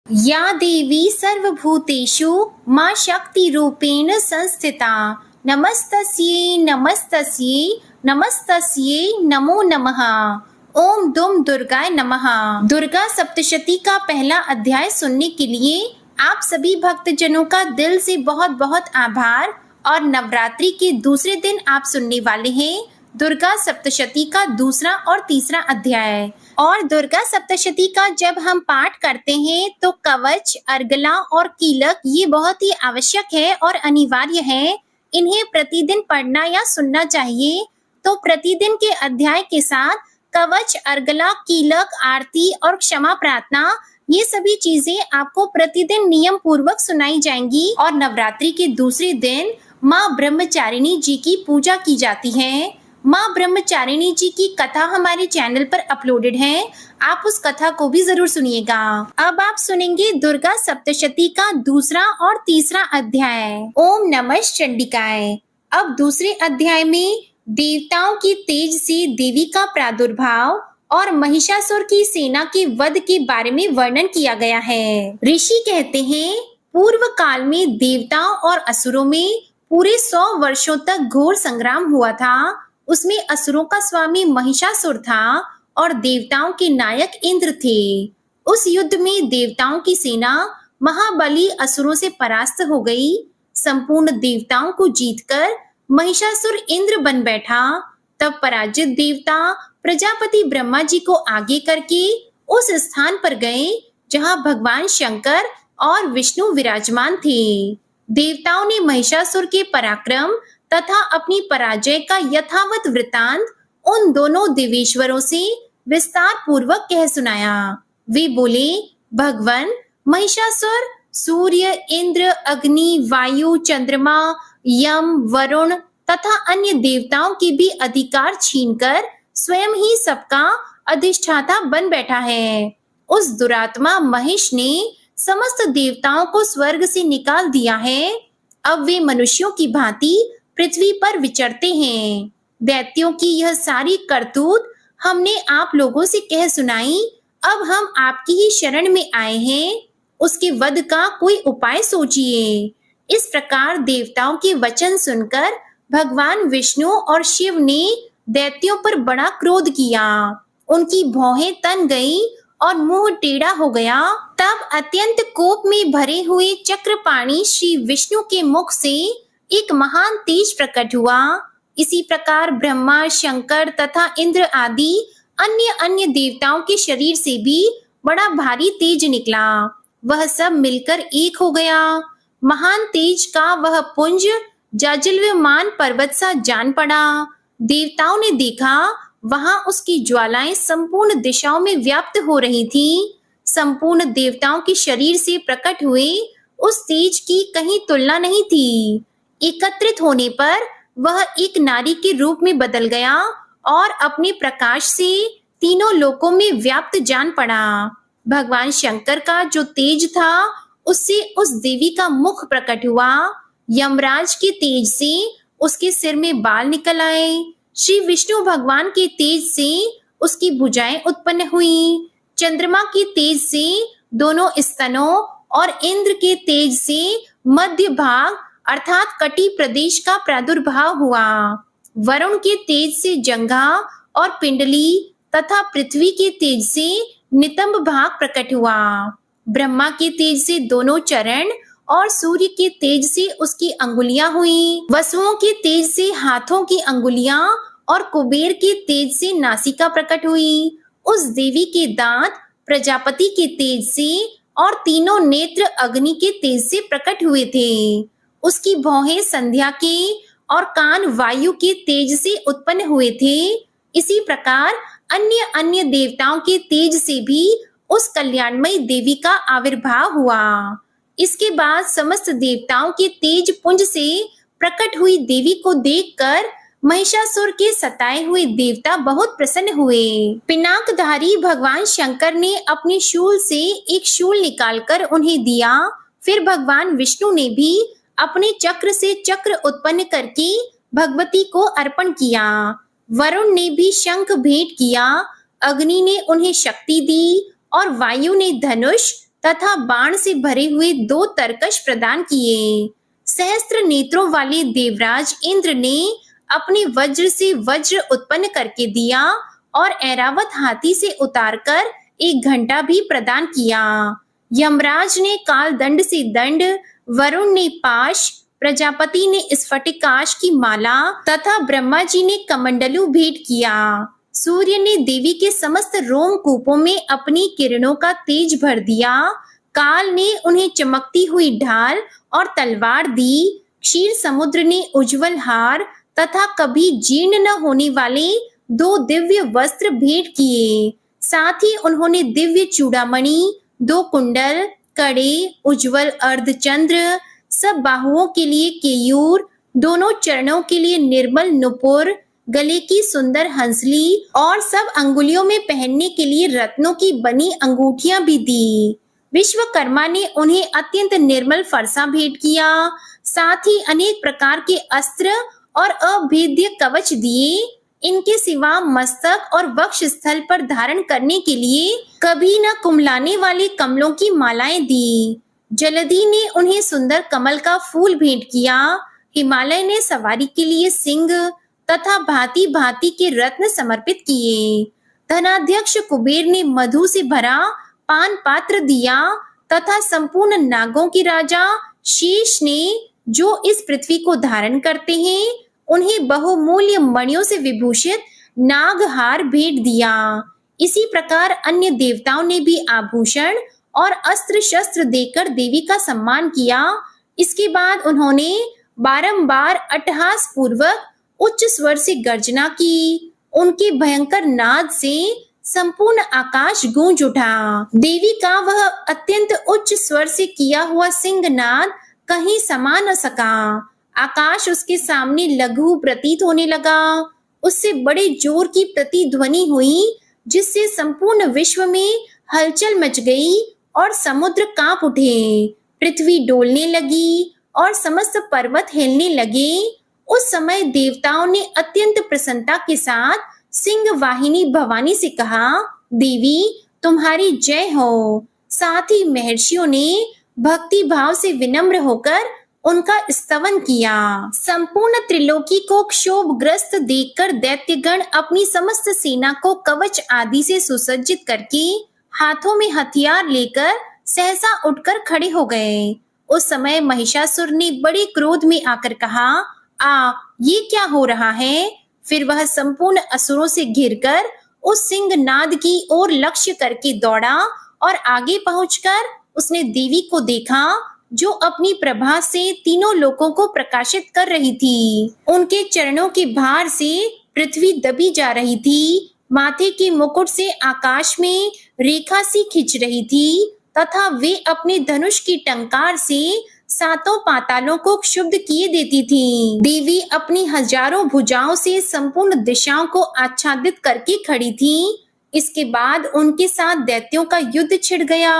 या देवी सर्वभूतेषु मां शक्ति रूपेण संस्थिता नमस्तस्यै नमस्तस्यै नमस्तस्यै नमो नमः। ओम दुम दुर्गाय नमः। दुर्गा सप्तशती का पहला अध्याय सुनने के लिए आप सभी भक्तजनों का दिल से बहुत बहुत आभार। और नवरात्रि के दूसरे दिन आप सुनने वाले हैं दुर्गा सप्तशती का दूसरा और तीसरा अध्याय। और दुर्गा सप्तशती का जब हम पाठ करते हैं तो कवच, अर्गला और कीलक ये बहुत ही आवश्यक है और अनिवार्य है। इन्हें प्रतिदिन पढ़ना या सुनना चाहिए। तो प्रतिदिन के अध्याय के साथ कवच, अर्गला, कीलक, आरती और क्षमा प्रार्थना ये सभी चीजें आपको प्रतिदिन नियम पूर्वक सुनाई जाएंगी। और नवरात्रि के दूसरे दिन माँ ब्रह्मचारिणी जी की पूजा की जाती है। माँ ब्रह्मचारिणी जी की कथा हमारे चैनल पर अपलोडेड है, आप उस कथा को भी जरूर सुनिएगा। अब आप सुनेंगे दुर्गा सप्तशती का दूसरा और तीसरा अध्याय। ओम नमः चंडिकाय। अब दूसरे अध्याय में देवताओं की तेज से देवी का प्रादुर्भाव और महिषासुर की सेना के वध के बारे में वर्णन किया गया है। ऋषि कहते हैं पूर्व काल में देवताओं और असुरों में पूरे 100 वर्षों तक घोर संग्राम हुआ था। उसमें असुरों का स्वामी महिषासुर था और देवताओं के नायक इंद्र थे। उस युद्ध में देवताओं की सेना महाबली असुरों से परास्त हो गई। संपूर्ण देवताओं को जीतकर महिषासुर इंद्र बन बैठा। तब पराजित देवता प्रजापति ब्रह्मा जी को आगे करके उस स्थान पर गए जहां भगवान शंकर और विष्णु विराजमान थे। देवताओं ने महिषासुर के पराक्रम तथा अपनी पराजय का यथावत वृतांत उन दोनों देवेश्वरों से विस्तार पूर्वक कह सुनाया। वे बोले, भगवान, महिषासुर सूर्य, इंद्र, अग्नि, वायु, चंद्रमा, यम, वरुण तथा अन्य देवताओं के भी अधिकार छीनकर स्वयं ही सबका अधिष्ठाता बन बैठा है। उस दुरात्मा महिष ने समस्त देवताओं को स्वर्ग से निकाल दिया है। अब वे मनुष्यों की भांति पृथ्वी पर विचरते हैं। दैत्यों की यह सारी करतूत हमने आप लोगों से कह सुनाई। अब हम आपकी ही शरण में आए हैं। उसके वध का कोई उपाय सोचिए। इस प्रकार देवताओं के वचन सुनकर भगवान विष्णु और शिव ने दैत्यों पर बड़ा क्रोध किया। उनकी भौहें तन गई और मुंह टेढ़ा हो गया। तब अत्यंत कोप में भरे हुए चक्रपाणी श्री विष्णु के मुख से एक महान तेज प्रकट हुआ। इसी प्रकार ब्रह्मा, शंकर तथा इंद्र आदि अन्य अन्य देवताओं के शरीर से भी बड़ा भारी तेज निकला। वह सब मिलकर एक हो गया। महान तेज का वह पुंज जाजल्यमान पर्वत सा जान पड़ा। देवताओं ने देखा वहां उसकी ज्वालाएं संपूर्ण दिशाओं में व्याप्त हो रही थी। संपूर्ण देवताओं के शरीर से प्रकट हुए उस तेज की कहीं तुलना नहीं थी। एकत्रित होने पर वह एक नारी के रूप में बदल गया और अपने प्रकाश से तीनों लोकों में व्याप्त जान पड़ा। भगवान शंकर का जो तेज था उससे उस देवी का मुख प्रकट हुआ। यमराज के तेज से उसके सिर में बाल निकल आए। श्री विष्णु भगवान के तेज से उसकी भुजाएं उत्पन्न हुई। चंद्रमा के तेज से दोनों स्तनों और इंद्र के तेज से मध्य भाग अर्थात कटी प्रदेश का प्रादुर्भाव हुआ। वरुण के तेज से जंघा और पिंडली तथा पृथ्वी के तेज से नितंब भाग प्रकट हुआ। ब्रह्मा के तेज से दोनों चरण और सूर्य के तेज से उसकी अंगुलियां हुई। वसुओं के तेज से हाथों की अंगुलियां और कुबेर के तेज से नासिका प्रकट हुई। उस देवी के दांत प्रजापति के तेज से और तीनों नेत्र अग्नि के तेज से प्रकट हुए थे। उसकी भौहें संध्या के और कान वायु के तेज से उत्पन्न हुए थे। इसी प्रकार अन्य अन्य देवताओं के तेज से भी उस कल्याणमयी देवी का आविर्भाव हुआ। इसके बाद समस्त देवताओं के तेज पुंज से प्रकट हुई देवी को देखकर महिषासुर के सताए हुए देवता बहुत प्रसन्न हुए। पिनाकधारी भगवान शंकर ने अपने शूल से एक शूल निकालकर उन्हें दिया। फिर भगवान विष्णु ने भी अपने चक्र से चक्र उत्पन्न करके भगवती को अर्पण किया। वरुण ने भी शंख भेंट किया। अग्नि ने उन्हें शक्ति दी और वायु ने धनुष तथा बाण से भरे हुए 2 तरकश प्रदान किए। सहस्त्र नेत्रों वाले देवराज इंद्र ने अपने वज्र से वज्र उत्पन्न करके दिया और ऐरावत हाथी से उतारकर 1 घंटा भी प्रदान किया। यमराज ने काल दंड से दंड, वरुण ने पाश, प्रजापति ने स्फटिकाश की माला तथा ब्रह्मा जी ने कमंडलू भेंट किया। सूर्य ने देवी के समस्त रोमकूपों में अपनी किरणों का तेज भर दिया। काल ने उन्हें चमकती हुई ढाल और तलवार दी। क्षीर समुद्र ने उज्जवल हार तथा कभी जीर्ण न होने वाले 2 दिव्य वस्त्र भेंट किए। साथ ही उन्होंने दिव्य चूड़ामणि, 2 कुंडल, कड़े, उज्जवल अर्धचंद्र, सब बाहुओं के लिए केयूर, दोनों चरणों के लिए निर्मल नुपुर, गले की सुंदर हंसली और सब अंगुलियों में पहनने के लिए रत्नों की बनी अंगूठियां भी दी। विश्वकर्मा ने उन्हें अत्यंत निर्मल फरसा भेंट किया। साथ ही अनेक प्रकार के अस्त्र और अभेद्य कवच दिए। इनके सिवा मस्तक और वक्ष स्थल पर धारण करने के लिए कभी न कुमलाने वाले कमलों की मालाएं दी। जलधि ने उन्हें सुंदर कमल का फूल भेंट किया। हिमालय ने सवारी के लिए सिंह तथा भांति भांति के रत्न समर्पित किए। धनाध्यक्ष कुबेर ने मधु से भरा पान पात्र दिया तथा संपूर्ण नागों के राजा शेष ने, जो इस पृथ्वी को धारण करते हैं, उन्हें बहुमूल्य मणियों से विभूषित नागहार भेंट दिया। इसी प्रकार अन्य देवताओं ने भी आभूषण और अस्त्र शस्त्र देकर देवी का सम्मान किया। इसके बाद उन्होंने बारंबार अट्टहास पूर्वक उच्च स्वर से गर्जना की। उनके भयंकर नाद से संपूर्ण आकाश गूंज उठा। देवी का वह अत्यंत उच्च स्वर से किया हुआ सिंहनाद कहीं समा न सका। आकाश उसके सामने लघु प्रतीत होने लगा। उससे बड़े जोर की प्रतिध्वनि हुई, जिससे संपूर्ण विश्व में हलचल मच गई और समुद्र कांप उठे। पृथ्वी डोलने लगी और समस्त पर्वत हिलने लगे। उस समय देवताओं ने अत्यंत प्रसन्नता के साथ सिंह वाहिनी भवानी से कहा, देवी तुम्हारी जय हो। साथ ही महर्षियों ने भक्ति भाव से विनम्र होकर उनका स्तवन किया। संपूर्ण त्रिलोकी को क्षोभग्रस्त देखकर दैत्यगण अपनी समस्त सेना को कवच आदि से सुसज्जित करके हाथों में हथियार लेकर सहसा उठकर खड़े हो गए। उस समय महिषासुर ने बड़े क्रोध में आकर कहा, ये क्या हो रहा है? फिर वह संपूर्ण असुरों से घिरकर उस सिंहनाद की ओर लक्ष्य करके दौड़ा और आगे पहुंचकर उसने देवी को देखा, जो अपनी प्रभा से तीनों लोकों को प्रकाशित कर रही थी। उनके चरणों के भार से पृथ्वी दबी जा रही थी। माथे के मुकुट से आकाश में रेखा सी खिंच रही थी तथा वे अपने धनुष की टंकार से सातों पातालों को क्षुब्ध किए देती थी। देवी अपनी हजारों भुजाओं से संपूर्ण दिशाओं को आच्छादित करके खड़ी थी। इसके बाद उनके साथ दैत्यों का युद्ध छिड़ गया।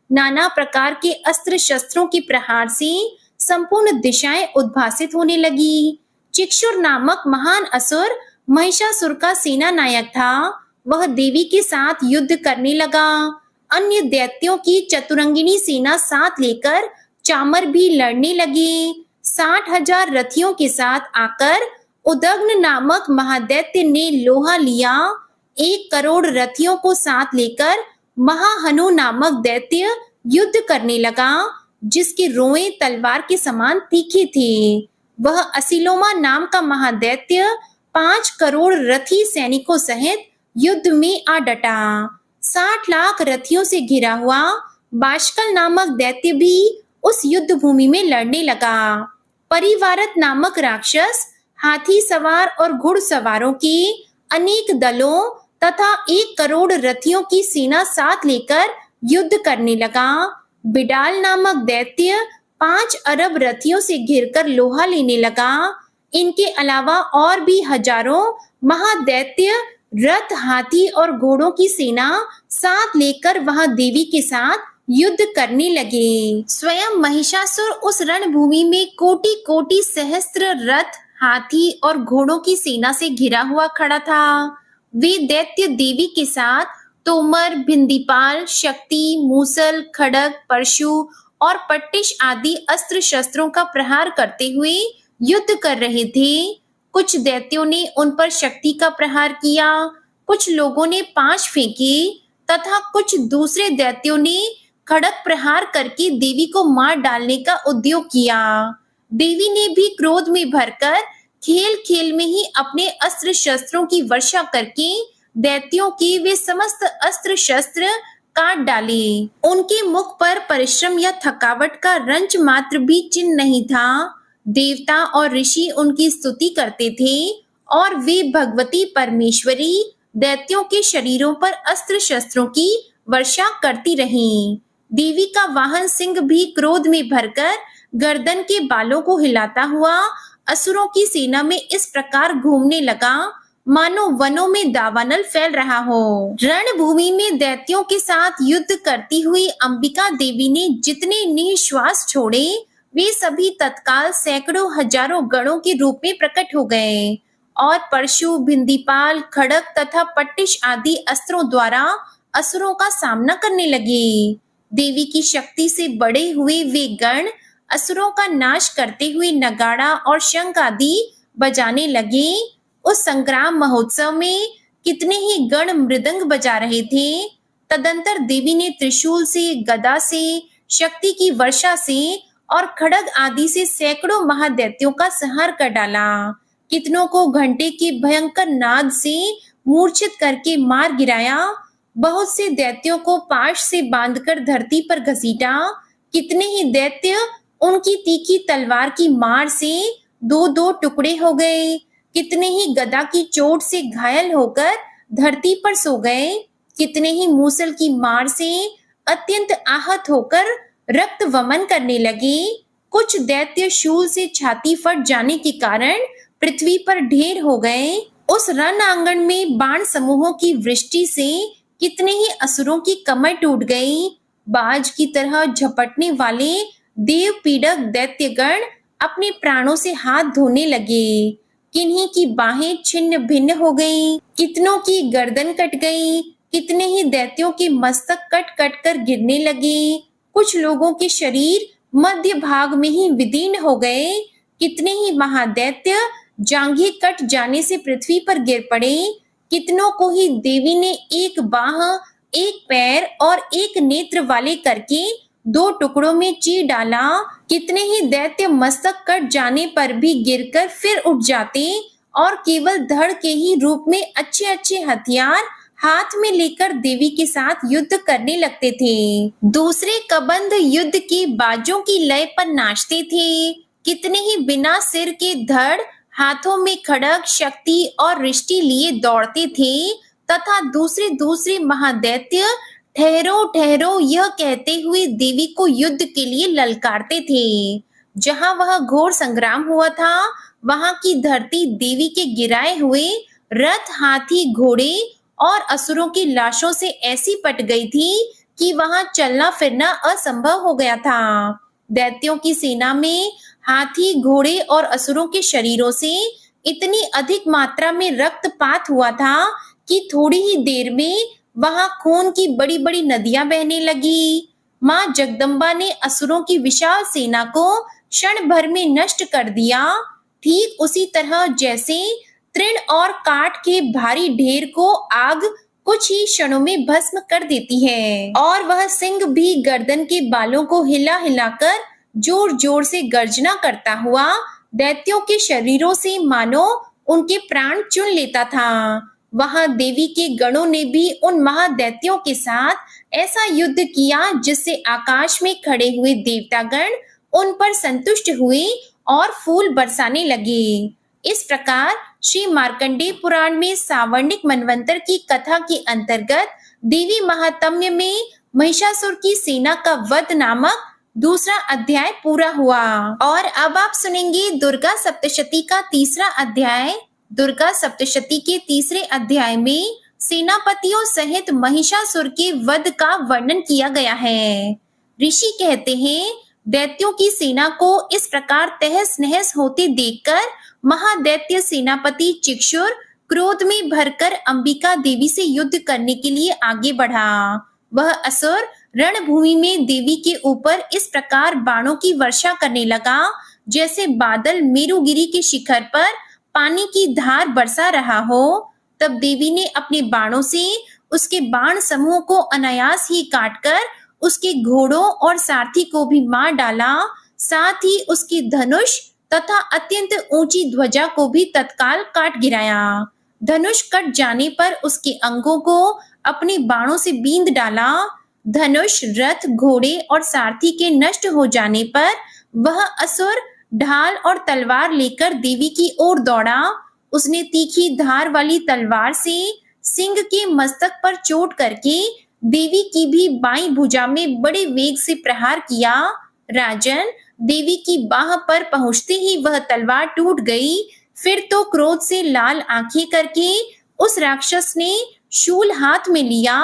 नाना प्रकार के अस्त्र शस्त्रों के प्रहार से संपूर्ण दिशाएं उद्भासित होने लगी। चिक्षुर नामक महान असुर महिषासुर का सेना नायक था। वह देवी के साथ युद्ध करने लगा। अन्य दैत्यों की चतुरंगिनी सेना साथ लेकर चामर भी लड़ने लगे। 60,000 रथियों के साथ आकर उदग्न नामक महादैत्य ने लोहा लिया। 1 करोड़ रथियों को साथ लेकर महाहनु नामक दैत्य युद्ध करने लगा, जिसके रोएं तलवार के समान तीखे थे। वह असिलोमा नाम का महादैत्य 5 करोड़ रथी सैनिकों सहित युद्ध में आ डटा। 60 लाख रथियों से घिरा हुआ बाष्कल नामक दैत्य भी उस युद्ध भूमि में लड़ने लगा। परिवारत नामक राक्षस हाथी सवार और घुड़सवारों के अनेक दलों तथा 1 करोड़ रथियों की सेना साथ लेकर युद्ध करने लगा। बिडाल नामक दैत्य 5 अरब रथियों से घिरकर लोहा लेने लगा। इनके अलावा और भी हजारों महादैत्य रथ, हाथी और घोड़ों की सेना साथ लेकर वहां देवी के साथ युद्ध करने लगे। स्वयं महिषासुर उस रणभूमि में कोटि कोटि सहस्त्र रथ, हाथी और घोड़ों की सेना से घिरा हुआ खड़ा था। वे दैत्य देवी के साथ तोमर, भिंदीपाल, शक्ति, मूसल, खड़ग, परशु और पट्टिश आदि अस्त्र शस्त्रों का प्रहार करते हुए युद्ध कर रहे थे। कुछ दैत्यों ने उन पर शक्ति का प्रहार किया, कुछ लोगों ने पाश फेंके तथा कुछ दूसरे दैत्यों ने खड़ग प्रहार करके देवी को मार डालने का उद्योग किया। देवी ने भी क्रोध में भरकर खेल खेल में ही अपने अस्त्र शस्त्रों की वर्षा करके दैत्यों के वे समस्त अस्त्र शस्त्र काट डाले। उनके मुख पर परिश्रम या थकावट का रंच मात्र भी चिन्ह नहीं था। देवता और ऋषि उनकी स्तुति करते थे और वे भगवती परमेश्वरी दैत्यों के शरीरों पर अस्त्र शस्त्रों की वर्षा करती रहीं। देवी का वाहन सिंह भी क्रोध में भरकर गर्दन के बालों को हिलाता हुआ असुरों की सेना में इस प्रकार घूमने लगा मानो वनों में दावानल फैल रहा हो। रणभूमि में दैत्यों के साथ युद्ध करती हुई अंबिका देवी ने जितने निश्वास छोड़े वे सभी तत्काल सैकड़ों हजारों गणों के रूप में प्रकट हो गए और परशु, भिंदीपाल, खड़ग तथा पट्टिश आदि अस्त्रों द्वारा असुरों का सामना करने लगे। देवी की शक्ति से बड़े हुए वे गण असुरों का नाश करते हुए नगाड़ा और शंख आदि बजाने लगे। उस संग्राम महोत्सव में कितने ही गण मृदंग बजा रहे थे। तदंतर देवी ने त्रिशूल से, गदा से, शक्ति की वर्षा से और खड़ग आदि से सैकड़ों महादैत्यों का संहार कर डाला। कितनों को घंटे के भयंकर नाद से मूर्छित करके मार गिराया। बहुत से दैत्यों को पाश से बांधकर धरती पर घसीटा। कितने ही दैत्य उनकी तीखी तलवार की मार से दो दो टुकड़े हो गए। कितने ही गदा की चोट से घायल होकर धरती पर सो गए। कितने ही मूसल की मार से अत्यंत आहत होकर रक्त वमन करने लगे। कुछ दैत्य शूल से छाती फट जाने के कारण पृथ्वी पर ढेर हो गए। उस रण आंगन में बाण समूहों की वृष्टि से कितने ही असुरों की कमर टूट गई। बाज की तरह झपटने वाले देव पीड़क दैत्यगण अपने प्राणों से हाथ धोने लगे। किन्हीं की बाहें छिन्न भिन्न हो गईं, कितनों की गर्दन कट गई, कितने ही दैत्यों के मस्तक कट कट कर गिरने लगे। कुछ लोगों के शरीर मध्य भाग में ही विदीर्ण हो गए। कितने ही महादैत्य जांघें कट जाने से पृथ्वी पर गिर पड़े। कितनों को ही देवी ने एक बाह, एक पैर और एक नेत्र वाले करके दो टुकड़ों में चीर डाला। कितने ही दैत्य मस्तक कट जाने पर भी गिरकर फिर उठ जाते और केवल धड़ के ही रूप में अच्छे अच्छे हथियार हाथ में लेकर देवी के साथ युद्ध करने लगते थे। दूसरे कबंध युद्ध के बाजों की लय पर नाचते थे। कितने ही बिना सिर के धड़ हाथों में खड़ग, शक्ति और रिष्टि लिए दौड़ते थे तथा दूसरे दूसरे महादैत्य ठहरो ठहरो यह कहते हुए देवी को युद्ध के लिए ललकारते थे। जहां वह घोर संग्राम हुआ था वहां की धरती देवी के गिराए हुए रथ, हाथी, घोड़े और असुरों की लाशों से ऐसी पट गई थी कि वहां चलना फिरना असंभव हो गया था। दैत्यों की सेना में हाथी, घोड़े और असुरों के शरीरों से इतनी अधिक मात्रा में रक्तपात हुआ था कि थोड़ी ही देर में वहां खून की बड़ी बड़ी नदियां बहने लगी। मां जगदम्बा ने असुरों की विशाल सेना को क्षण भर में नष्ट कर दिया। ठीक उसी तरह जैसे तृण और काठ के भारी ढेर को आग कुछ ही क्षणों में भस्म कर देती है। और वह सिंह भी गर्दन के बालों को हिला हिलाकर जोर जोर से गर्जना करता हुआ दैत्यों के शरीरों से मानो उनके प्राण चुन लेता था। वहां देवी के गणों ने भी उन महादैत्यों के साथ ऐसा युद्ध किया जिससे आकाश में खड़े हुए देवतागण उन पर संतुष्ट हुए और फूल बरसाने लगे। इस प्रकार श्री मार्कंडेय पुराण में सावर्णिक मनवंतर की कथा के अंतर्गत देवी महात्म्य में महिषासुर की सेना का वध नामक दूसरा अध्याय पूरा हुआ। और अब आप सुनेंगे दुर्गा सप्तशती का तीसरा अध्याय। दुर्गा सप्तशती के तीसरे अध्याय में सेनापतियों सहित महिषासुर के वध का वर्णन किया गया है। ऋषि कहते हैं, दैत्यों की सेना को इस प्रकार तहस नहस होते देखकर महादैत्य सेनापति चिक्षुर क्रोध में भरकर अंबिका देवी से युद्ध करने के लिए आगे बढ़ा। वह असुर रणभूमि में देवी के ऊपर इस प्रकार बाणों की वर्षा करने लगा जैसे बादल मेरुगिरी के शिखर पर पानी की धार बरसा रहा हो। तब देवी ने अपने बाणों से उसके बाण समूह को अनायास ही काटकर उसके घोड़ों और सारथी को भी मार डाला, साथ ही उसकी धनुष तथा अत्यंत ऊंची ध्वजा को भी तत्काल काट गिराया। धनुष कट जाने पर उसके अंगों को अपने बाणों से बींध डाला। धनुष, रथ, घोड़े और सारथी के नष्ट हो जाने पर वह असुर ढाल और तलवार लेकर देवी की ओर दौड़ा। उसने तीखी धार वाली तलवार से सिंह के मस्तक पर चोट करके देवी की भी बाईं भुजा में बड़े वेग से प्रहार किया। राजन, देवी की बाह पर पहुंचते ही वह तलवार टूट गई। फिर तो क्रोध से लाल आंखें करके उस राक्षस ने शूल हाथ में लिया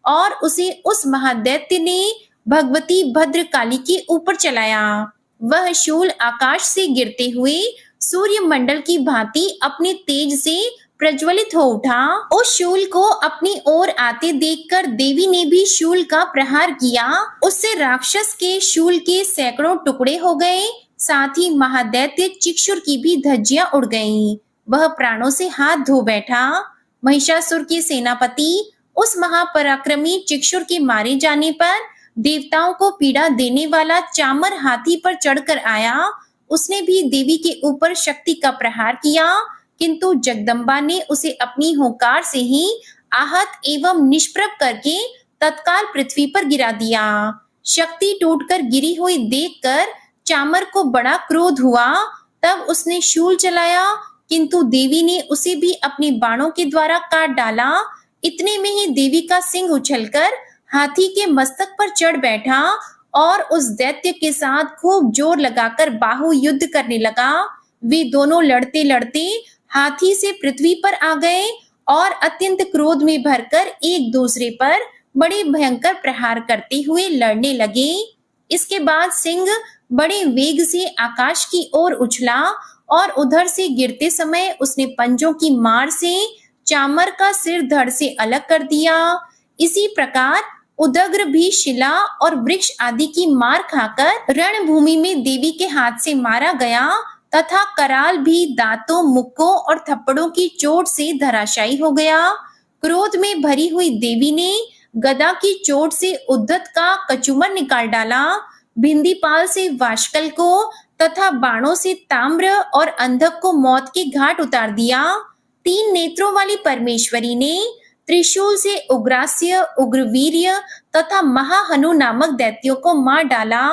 और उसे उस महादैत्य ने भगवती भद्रकाली के ऊपर चलाया। वह शूल आकाश से गिरते हुए सूर्यमंडल की भांति अपने तेज से प्रज्वलित हो उठा। उस शूल को अपनी ओर आते देखकर देवी ने भी शूल का प्रहार किया। उससे राक्षस के शूल के सैकड़ों टुकड़े हो गए, साथ ही महादैत्य चिक्षुर की भी धज्जियां उड़ गईं। वह प्राणों से हाथ धो बैठा। महिषासुर के सेनापति उस महापराक्रमी चिक्षुर के मारे जाने पर देवताओं को पीड़ा देने वाला चामर हाथी पर चढ़कर आया। उसने भी देवी के ऊपर शक्ति का प्रहार किया, किंतु जगदम्बा ने उसे अपनी हुंकार से ही आहत एवं निष्प्रभ करके तत्काल पृथ्वी पर गिरा दिया। शक्ति टूटकर गिरी हुई देखकर चामर को बड़ा क्रोध हुआ। तब उसने शूल चलाया, किंतु देवी ने उसे भी अपने बाणों के द्वारा काट डाला। इतने में ही देवी का सिंह उछलकर हाथी के मस्तक पर चढ़ बैठा और उस दैत्य के साथ खूब जोर लगाकर बाहु युद्ध करने लगा। वे दोनों लड़ते लड़ते हाथी से पृथ्वी पर आ गए और अत्यंत क्रोध में भरकर एक दूसरे पर बड़े भयंकर प्रहार करते हुए लड़ने लगे। इसके बाद सिंह बड़े वेग से आकाश की ओर उछला और उधर से गिरते समय उसने पंजों की मार से चामर का सिर धड़ से अलग कर दिया। इसी प्रकार उदग्र भी शिला और वृक्ष आदि की मार खाकर रणभूमि में देवी के हाथ से मारा गया तथा कराल भी दांतों, मुक्कों और थप्पड़ों की चोट से धराशायी हो गया। क्रोध में भरी हुई देवी ने गदा की चोट से उद्धत का कचूमर निकाल डाला, भिंदीपाल से वाशकल को तथा बाणों से ताम्र और अंधक को मौत के घाट उतार दिया। 3 नेत्रों वाली परमेश्वरी ने त्रिशूल से उग्रास्य, उग्रवीर्य तथा महाहनु नामक दैत्यों को मार डाला।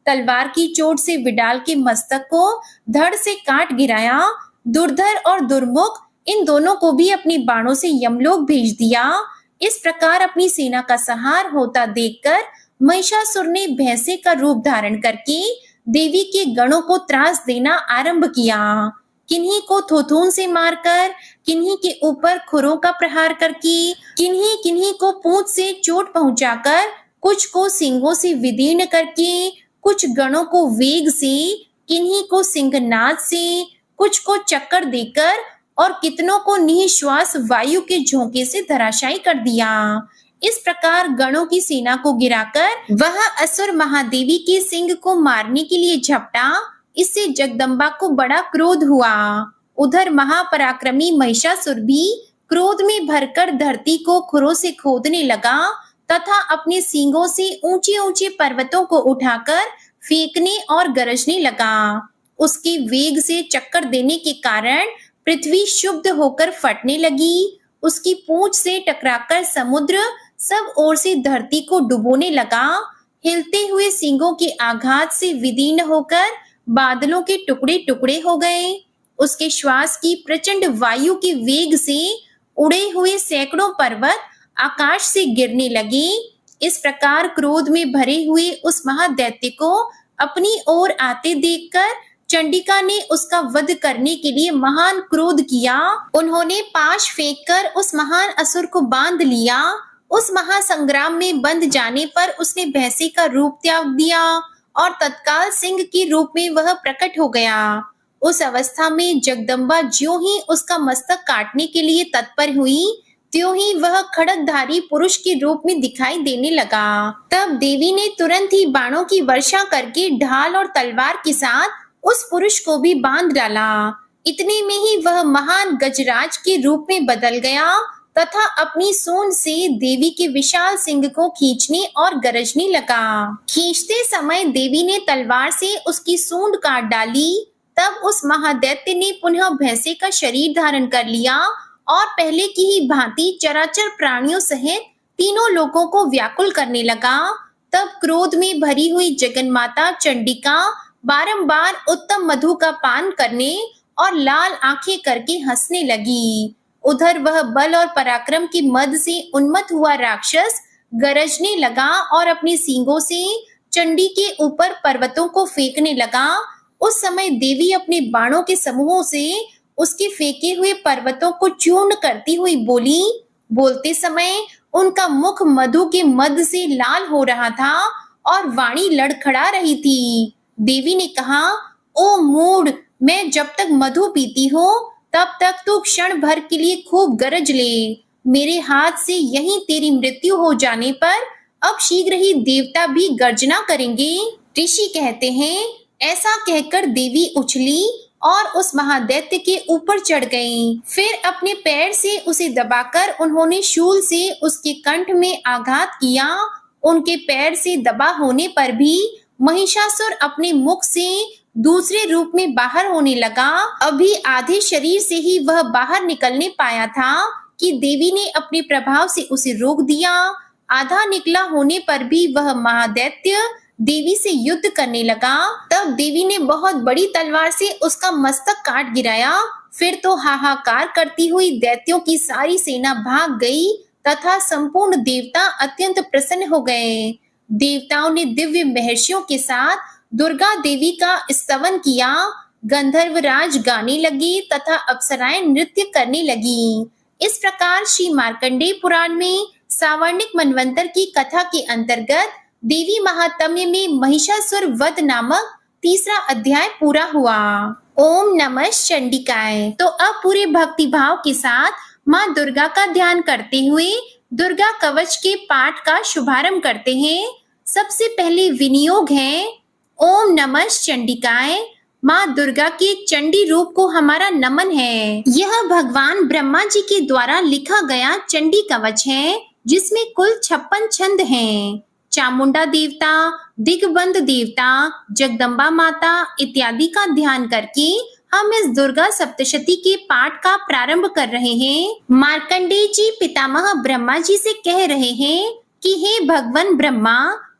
तलवार की चोट से विडाल के मस्तक को धड़ से काट गिराया। दुर्धर और दुर्मुख इन दोनों को भी अपने बाणों से यमलोक भेज दिया। इस प्रकार अपनी सेना का संहार होता देखकर महिषासुर ने भैंसे का रूप धारण करके देवी के गणों को त्रास देना आरंभ किया। किन्हीं को थोथून से मारकर, किन्हीं के ऊपर खुरों का प्रहार करके, किन्हीं किन्हीं को पूंछ से चोट पहुंचाकर, कुछ को सींगों से विदीर्ण करके, कुछ गणों को वेग से, किन्हीं को सिंहनाद से, कुछ को चक्कर देकर और कितनों को निःश्वास वायु के झोंके से धराशायी कर दिया। इस प्रकार गणों की सेना को गिराकर वह असुर महादेवी के सिंह को मारने के लिए झपटा। इससे जगदम्बा को बड़ा क्रोध हुआ। उधर महापराक्रमी महिषासुर भी क्रोध में भरकर धरती को खुरों से खोदने लगा तथा अपने सींगों से ऊंचे ऊंचे पर्वतों को उठाकर फेंकने और गरजने लगा। उसके वेग से चक्कर देने के कारण पृथ्वी शुद्ध होकर फटने लगी। उसकी पूंछ से टकराकर समुद्र सब ओर से धरती को डुबोने लगा। हिलते हुए सींगों के आघात से विदीर्ण होकर बादलों के टुकड़े टुकड़े हो गए। उसके श्वास की प्रचंड वायु के वेग से उड़े हुए सैकड़ों पर्वत आकाश से गिरने लगे। इस प्रकार क्रोध में भरे हुए उस महादैत्य को अपनी ओर आते देखकर चंडिका ने उसका वध करने के लिए महान क्रोध किया। उन्होंने पाश फेंककर उस महान असुर को बांध लिया। उस महासंग्राम में बंध जाने पर उसने भैंसे का रूप त्याग दिया और तत्काल सिंह के रूप में वह प्रकट हो गया। उस अवस्था में जगदम्बा ज्यों ही उसका मस्तक काटने के लिए तत्पर हुई, त्यों ही वह खड्गधारी पुरुष के रूप में दिखाई देने लगा। तब देवी ने तुरंत ही बाणों की वर्षा करके ढाल और तलवार के साथ उस पुरुष को भी बांध डाला। इतने में ही वह महान गजराज के रूप में बदल गया तथा अपनी सूंड से देवी के विशाल सिंह को खींचने और गरजने लगा। खींचते समय देवी ने तलवार से उसकी सूंड काट डाली। तब उस महादैत्य ने पुनः भैंसे का शरीर धारण कर लिया और पहले की ही भांति चराचर प्राणियों सहित तीनों लोगों को व्याकुल करने लगा। तब क्रोध में भरी हुई जगन्माता चंडिका बारंबार उत्तम मधु का पान करने और लाल आंखें करके हंसने लगी। उधर वह बल और पराक्रम के मद से उन्मत्त हुआ राक्षस गरजने लगा और अपने सींगों से चंडी के ऊपर पर्वतों को फेंकने लगा। उस समय देवी अपने बाणों के समूहों से उसके फेंके हुए पर्वतों को चूर्ण करती हुई बोली। बोलते समय उनका मुख मधु के मद से लाल हो रहा था और वाणी लड़खड़ा रही थी। देवी ने कहा, ओ मूढ़, मैं जब तक मधु पीती हूँ तब तक तू क्षण भर के लिए खूब गरज ले। मेरे हाथ से यहीं तेरी मृत्यु हो जाने पर अब शीघ्र ही देवता भी गर्जना करेंगे। ऋषि कहते हैं, ऐसा कहकर देवी उछली और उस महादैत्य के ऊपर चढ़ गईं। फिर अपने पैर से उसे दबाकर उन्होंने शूल से उसके कंठ में आघात किया। उनके पैर से दबा होने पर भी महिषासुर अपने मुख से दूसरे रूप में बाहर होने लगा। अभी आधे शरीर से ही वह बाहर निकलने पाया था कि देवी ने अपने प्रभाव से उसे रोक दिया। आधा निकला होने पर भी वह महादैत्य देवी से युद्ध करने लगा। तब देवी ने बहुत बड़ी तलवार से उसका मस्तक काट गिराया। फिर तो हाहाकार करती हुई दैत्यों की सारी सेना भाग गई तथा संपूर्ण देवता अत्यंत प्रसन्न हो गए। देवताओं ने दिव्य महर्षियों के साथ दुर्गा देवी का स्तवन किया। गंधर्वराज गाने लगे तथा अप्सराएं नृत्य करने लगी। इस प्रकार श्री मार्कंडेय पुराण में सावर्णिक मनवंतर की कथा के अंतर्गत देवी महात्म्य में महिषासुर वध नामक तीसरा अध्याय पूरा हुआ। ओम नमः चंडिकाय। तो अब पूरे भक्ति भाव के साथ माँ दुर्गा का ध्यान करते हुए दुर्गा कवच के पाठ का शुभारंभ करते हैं। सबसे पहले विनियोग है, ओम नमः चंडिकाय। माँ दुर्गा के चंडी रूप को हमारा नमन है। यह भगवान ब्रह्मा जी के द्वारा लिखा गया चंडी कवच है, जिसमें कुल 56 छंद हैं। चामुंडा देवता, दिग्बंध देवता, जगदम्बा माता इत्यादि का ध्यान करके हम इस दुर्गा सप्तशती के पाठ का प्रारंभ कर रहे हैं। मार्कंडेय जी पितामह ब्रह्मा जी से कह रहे हैं कि हे भगवान ब्रह्मा,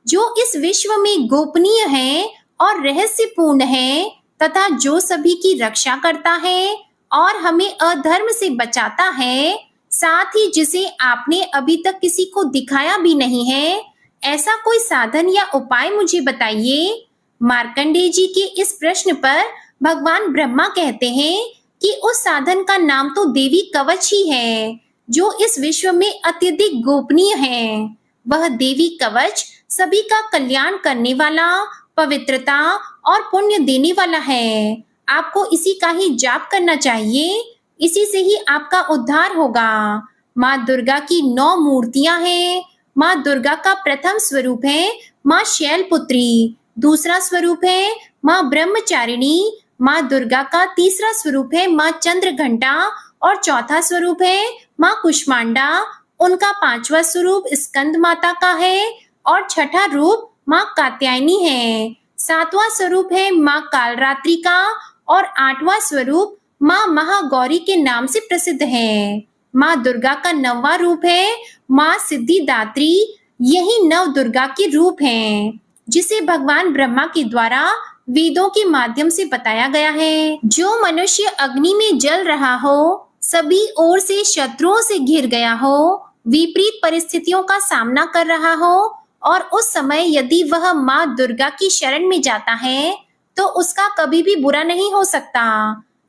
जो इस विश्व में गोपनीय है और रहस्यपूर्ण है तथा जो सभी की रक्षा करता है और हमें अधर्म से बचाता है, साथ ही जिसे आपने अभी तक किसी को दिखाया भी नहीं है, ऐसा कोई साधन या उपाय मुझे बताइए। मार्कंडेय जी के इस प्रश्न पर भगवान ब्रह्मा कहते हैं कि उस साधन का नाम तो देवी कवच ही है, जो इस विश्व में अत्यधिक गोपनीय है। वह देवी कवच सभी का कल्याण करने वाला, पवित्रता और पुण्य देने वाला है। आपको इसी का ही जाप करना चाहिए, इसी से ही आपका उद्धार होगा। माँ दुर्गा की 9 मूर्तियां हैं। माँ दुर्गा का प्रथम स्वरूप है माँ शैलपुत्री, दूसरा स्वरूप है माँ ब्रह्मचारिणी, माँ दुर्गा का तीसरा स्वरूप है माँ चंद्रघंटा और चौथा स्वरूप है माँ कुष्मांडा। उनका 5वां स्वरूप स्कंद माता का है और छठा रूप माँ कात्यायनी है। 7वां स्वरूप है माँ कालरात्रि का और 8वां स्वरूप माँ महागौरी के नाम से प्रसिद्ध है। माँ दुर्गा का 9वां रूप है माँ सिद्धिदात्री। यही 9 दुर्गा के रूप हैं, जिसे भगवान ब्रह्मा के द्वारा वेदों के माध्यम से बताया गया है। जो मनुष्य अग्नि में जल रहा हो, सभी ओर से शत्रुओं से घिर गया हो, विपरीत परिस्थितियों का सामना कर रहा हो और उस समय यदि वह माँ दुर्गा की शरण में जाता है तो उसका कभी भी बुरा नहीं हो सकता।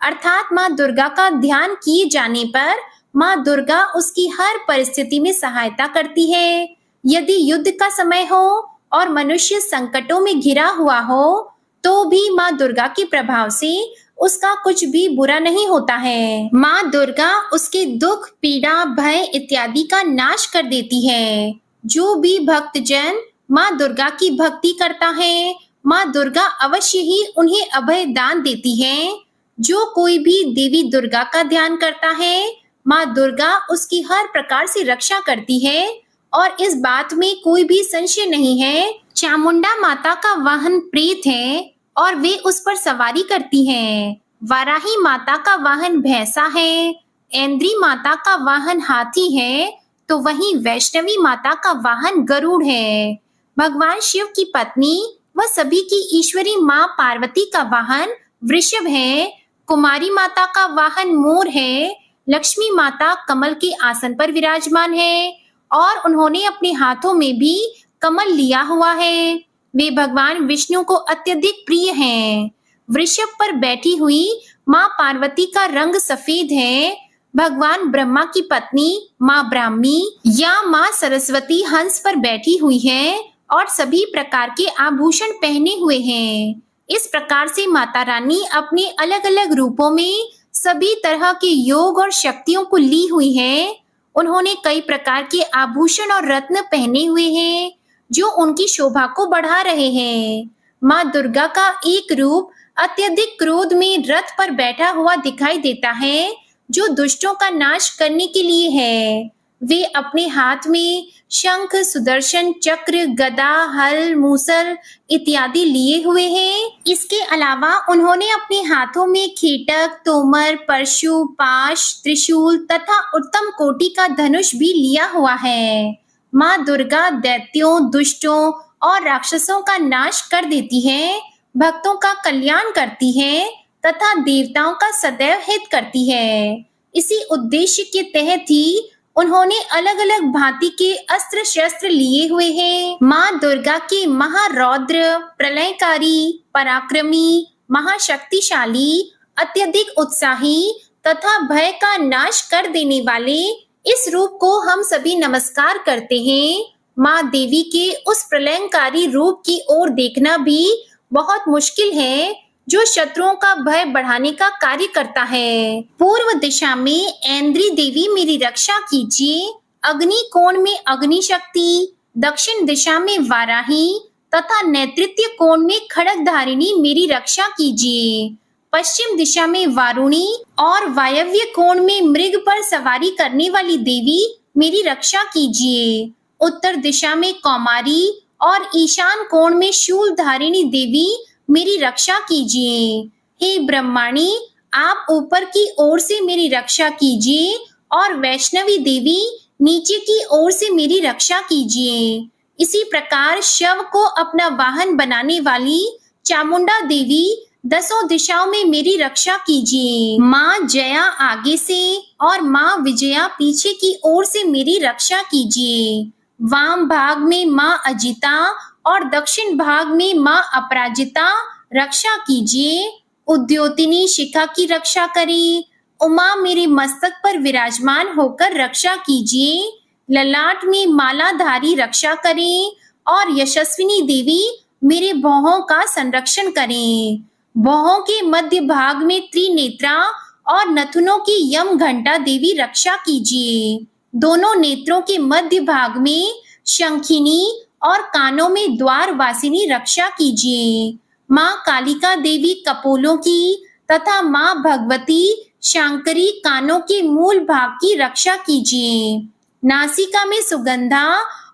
अर्थात माँ दुर्गा का ध्यान किए जाने पर माँ दुर्गा उसकी हर परिस्थिति में सहायता करती है। यदि युद्ध का समय हो और मनुष्य संकटों में घिरा हुआ हो तो भी माँ दुर्गा के प्रभाव से उसका कुछ भी बुरा नहीं होता है। माँ दुर्गा उसके दुख, पीड़ा, भय इत्यादि का नाश कर देती है। जो भी भक्तजन माँ दुर्गा की भक्ति करता है, माँ दुर्गा अवश्य ही उन्हें अभय दान देती है। जो कोई भी देवी दुर्गा का ध्यान करता है, माँ दुर्गा उसकी हर प्रकार से रक्षा करती है और इस बात में कोई भी संशय नहीं है। चामुंडा माता का वाहन प्रेत है और वे उस पर सवारी करती हैं। वाराही माता का वाहन भैंसा है, ऐन्द्री माता का वाहन हाथी है, तो वहीं वैष्णवी माता का वाहन गरुड़ है। भगवान शिव की पत्नी व सभी की ईश्वरी माँ पार्वती का वाहन वृषभ है। कुमारी माता का वाहन मोर है। लक्ष्मी माता कमल के आसन पर विराजमान है और उन्होंने अपने हाथों में भी कमल लिया हुआ है। वे भगवान विष्णु को अत्यधिक प्रिय हैं। वृषभ पर बैठी हुई माँ पार्वती का रंग सफेद है। भगवान ब्रह्मा की पत्नी माँ ब्राह्मी या माँ सरस्वती हंस पर बैठी हुई है और सभी प्रकार के आभूषण पहने हुए हैं। इस प्रकार से माता रानी अपने अलग अलग रूपों में सभी तरह के योग और शक्तियों को ली हुई है। उन्होंने कई प्रकार के आभूषण और रत्न पहने हुए हैं जो उनकी शोभा को बढ़ा रहे हैं। माँ दुर्गा का एक रूप अत्यधिक क्रोध में रथ पर बैठा हुआ दिखाई देता है जो दुष्टों का नाश करने के लिए है। वे अपने हाथ में शंख, सुदर्शन चक्र, गदा, हल, मूसल इत्यादि लिए हुए हैं। इसके अलावा उन्होंने अपने हाथों में खेटक, तोमर, परशु, पाश, त्रिशूल तथा उत्तम कोटि का धनुष भी लिया हुआ है। माँ दुर्गा दैत्यों, दुष्टों और राक्षसों का नाश कर देती है, भक्तों का कल्याण करती है तथा देवताओं का सदैव हित करती है। इसी उद्देश्य के तहत ही उन्होंने अलग अलग भांति के अस्त्र शस्त्र लिए हुए हैं। माँ दुर्गा के महारौद्र, प्रलयकारी, पराक्रमी, महाशक्तिशाली, अत्यधिक उत्साही तथा भय का नाश कर देने वाले इस रूप को हम सभी नमस्कार करते हैं। माँ देवी के उस प्रलयंकारी रूप की ओर देखना भी बहुत मुश्किल है जो शत्रुओं का भय बढ़ाने का कार्य करता है। पूर्व दिशा में ऐन्द्री देवी मेरी रक्षा कीजिए, अग्नि कोण में अग्नि शक्ति, दक्षिण दिशा में वाराही तथा नेतृत्व कोण में खड्गधारिणी मेरी रक्षा कीजिए। पश्चिम दिशा में वारुणी और वायव्य कोण में मृग पर सवारी करने वाली देवी मेरी रक्षा कीजिए। उत्तर दिशा में कौमारी और ईशान कोण में शूलधारिणी देवी मेरी रक्षा कीजिए। हे ब्रह्माणी, आप ऊपर की ओर से मेरी रक्षा कीजिए और वैष्णवी देवी नीचे की ओर से मेरी रक्षा कीजिए। इसी प्रकार शव को अपना वाहन बनाने वाली चामुंडा देवी दसों दिशाओं में मेरी रक्षा कीजिए। माँ जया आगे से और माँ विजया पीछे की ओर से मेरी रक्षा कीजिए। वाम भाग में माँ अजिता और दक्षिण भाग में माँ अपराजिता रक्षा कीजिए। उद्योतिनी शिखा की रक्षा करें। उमा मेरे मस्तक पर विराजमान होकर रक्षा कीजिए। ललाट में मालाधारी रक्षा करें और यशस्विनी देवी मेरे भौहों का संरक्षण करें। भौहों के मध्य भाग में त्रिनेत्रा और नथुनों की यम घंटा देवी रक्षा कीजिए। दोनों नेत्रों के मध्य भाग में शंखिनी और कानों में द्वार वासिनी रक्षा कीजिए। माँ कालिका देवी कपोलों की तथा माँ भगवती शांकरी कानों के मूल भाग की रक्षा कीजिए। नासिका में सुगंधा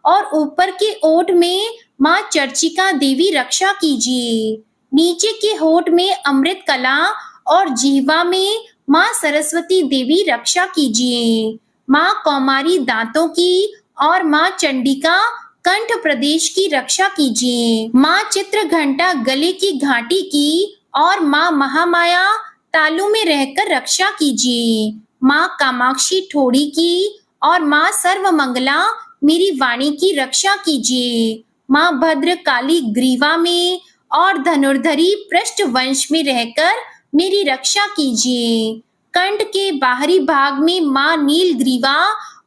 और ऊपर के ओठ में माँ चर्चिका देवी रक्षा कीजिए। नीचे के होठ में अमृत कला और जीवा में माँ सरस्वती देवी रक्षा कीजिए। माँ कौमारी दांतों की और माँ चंडिका कंठ प्रदेश की रक्षा कीजिए। माँ चित्र घंटा गले की घाटी की और माँ महामाया तालू में रहकर रक्षा कीजिए। माँ कामाक्षी ठोड़ी की और माँ सर्वमंगला मेरी वाणी की रक्षा कीजिए। माँ भद्र काली ग्रीवा में और धनुर्धरी पृष्ठ वंश में रहकर मेरी रक्षा कीजिए। कंठ के बाहरी भाग में माँ नीलग्रीवा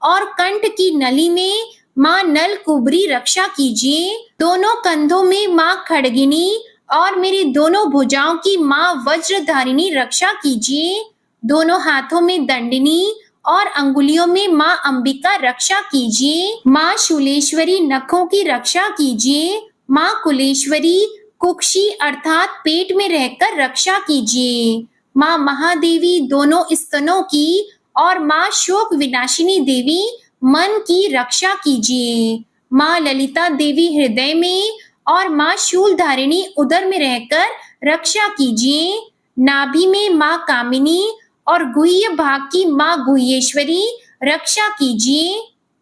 और कंठ की नली में माँ नल कुबरी रक्षा कीजिए। दोनों कंधों में माँ खड्गिनी और मेरी दोनों भुजाओं की माँ वज्रधारिणी रक्षा कीजिए। दोनों हाथों में दंडनी और अंगुलियों में माँ अंबिका रक्षा कीजिए। माँ शूलेश्वरी नखों की रक्षा कीजिए। माँ कुलेश्वरी कुक्षी अर्थात पेट में रहकर रक्षा कीजिए। माँ महादेवी दोनों स्तनों की और माँ शोक विनाशिनी देवी मन की रक्षा कीजिए। माँ ललिता देवी हृदय में और माँ शूलधारिणी उदर में रहकर रक्षा कीजिए। नाभि में माँ कामिनी और गुह्य भाग की माँ गुह्येश्वरी रक्षा कीजिए।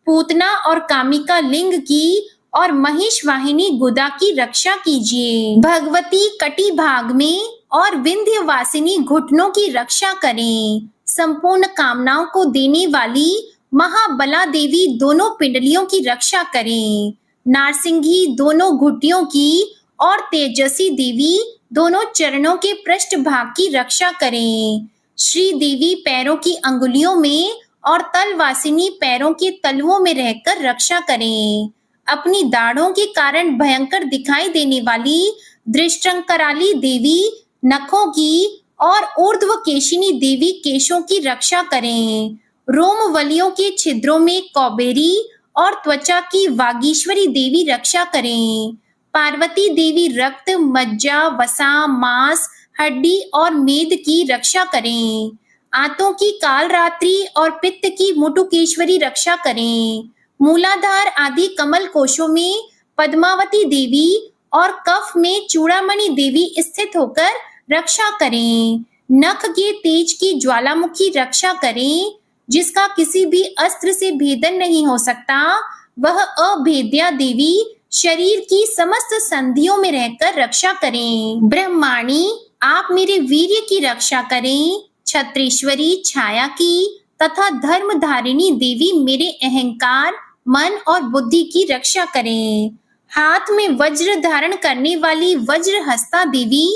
पूतना और कामिका लिंग की और महिष वाहिनी गुदा की रक्षा कीजिए। भगवती कटी भाग में और विंध्यवासिनी घुटनों की रक्षा करें। संपूर्ण कामनाओं को देने वाली महाबला देवी दोनों पिंडलियों की रक्षा करें। नारसिंही दोनों घुटियों की और तेजस्वी देवी दोनों चरणों के पृष्ठ भाग की रक्षा करें। श्री देवी पैरों की अंगुलियों में और तलवासिनी पैरों के तलवों में रहकर रक्षा करें। अपनी दाढ़ों के कारण भयंकर दिखाई देने वाली दृष्टंकराली देवी नखों की और ऊर्ध्वकेशिनी देवी केशों की रक्षा करें। रोमवलियों के छिद्रों में कौबेरी और त्वचा की वागीश्वरी देवी रक्षा करें। पार्वती देवी रक्त, मज्जा, वसा, मांस, हड्डी और मेद की रक्षा करें। आंतों की कालरात्रि और पित्त की मुटुकेश्वरी रक्षा करें। मूलाधार आदि कमल कोशों में पद्मावती देवी और कफ में चूड़ामणि देवी स्थित होकर रक्षा करें। नख के तेज की ज्वालामुखी रक्षा करें। जिसका किसी भी अस्त्र से भेदन नहीं हो सकता, वह अभेद्या देवी शरीर की समस्त संधियों में रहकर रक्षा करें। ब्रह्माणी आप मेरे वीर्य की रक्षा करें। छत्रेश्वरी छाया की तथा धर्मधारिणी देवी मेरे अहंकार, मन और बुद्धि की रक्षा करें। हाथ में वज्र धारण करने वाली वज्रहस्ता देवी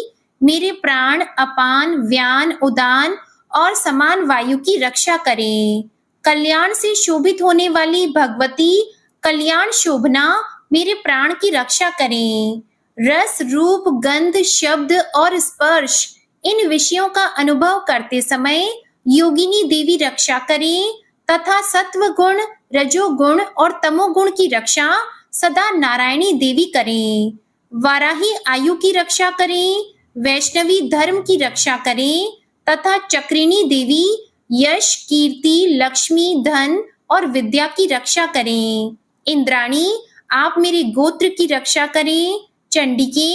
मेरे प्राण, अपान, व्यान, उदान और समान वायु की रक्षा करें। कल्याण से शोभित होने वाली भगवती कल्याण शोभना मेरे प्राण की रक्षा करें। रस, रूप, गंध, शब्द और स्पर्श इन विषयों का अनुभव करते समय योगिनी देवी रक्षा करें तथा सत्व गुण, रजोगुण और तमोगुण की रक्षा सदा नारायणी देवी करें। वाराही आयु की रक्षा करें। वैष्णवी धर्म की रक्षा करें तथा चक्रिणी देवी यश, कीर्ति, लक्ष्मी, धन और विद्या की रक्षा करें। इंद्राणी आप मेरे गोत्र की रक्षा करें। चंडिके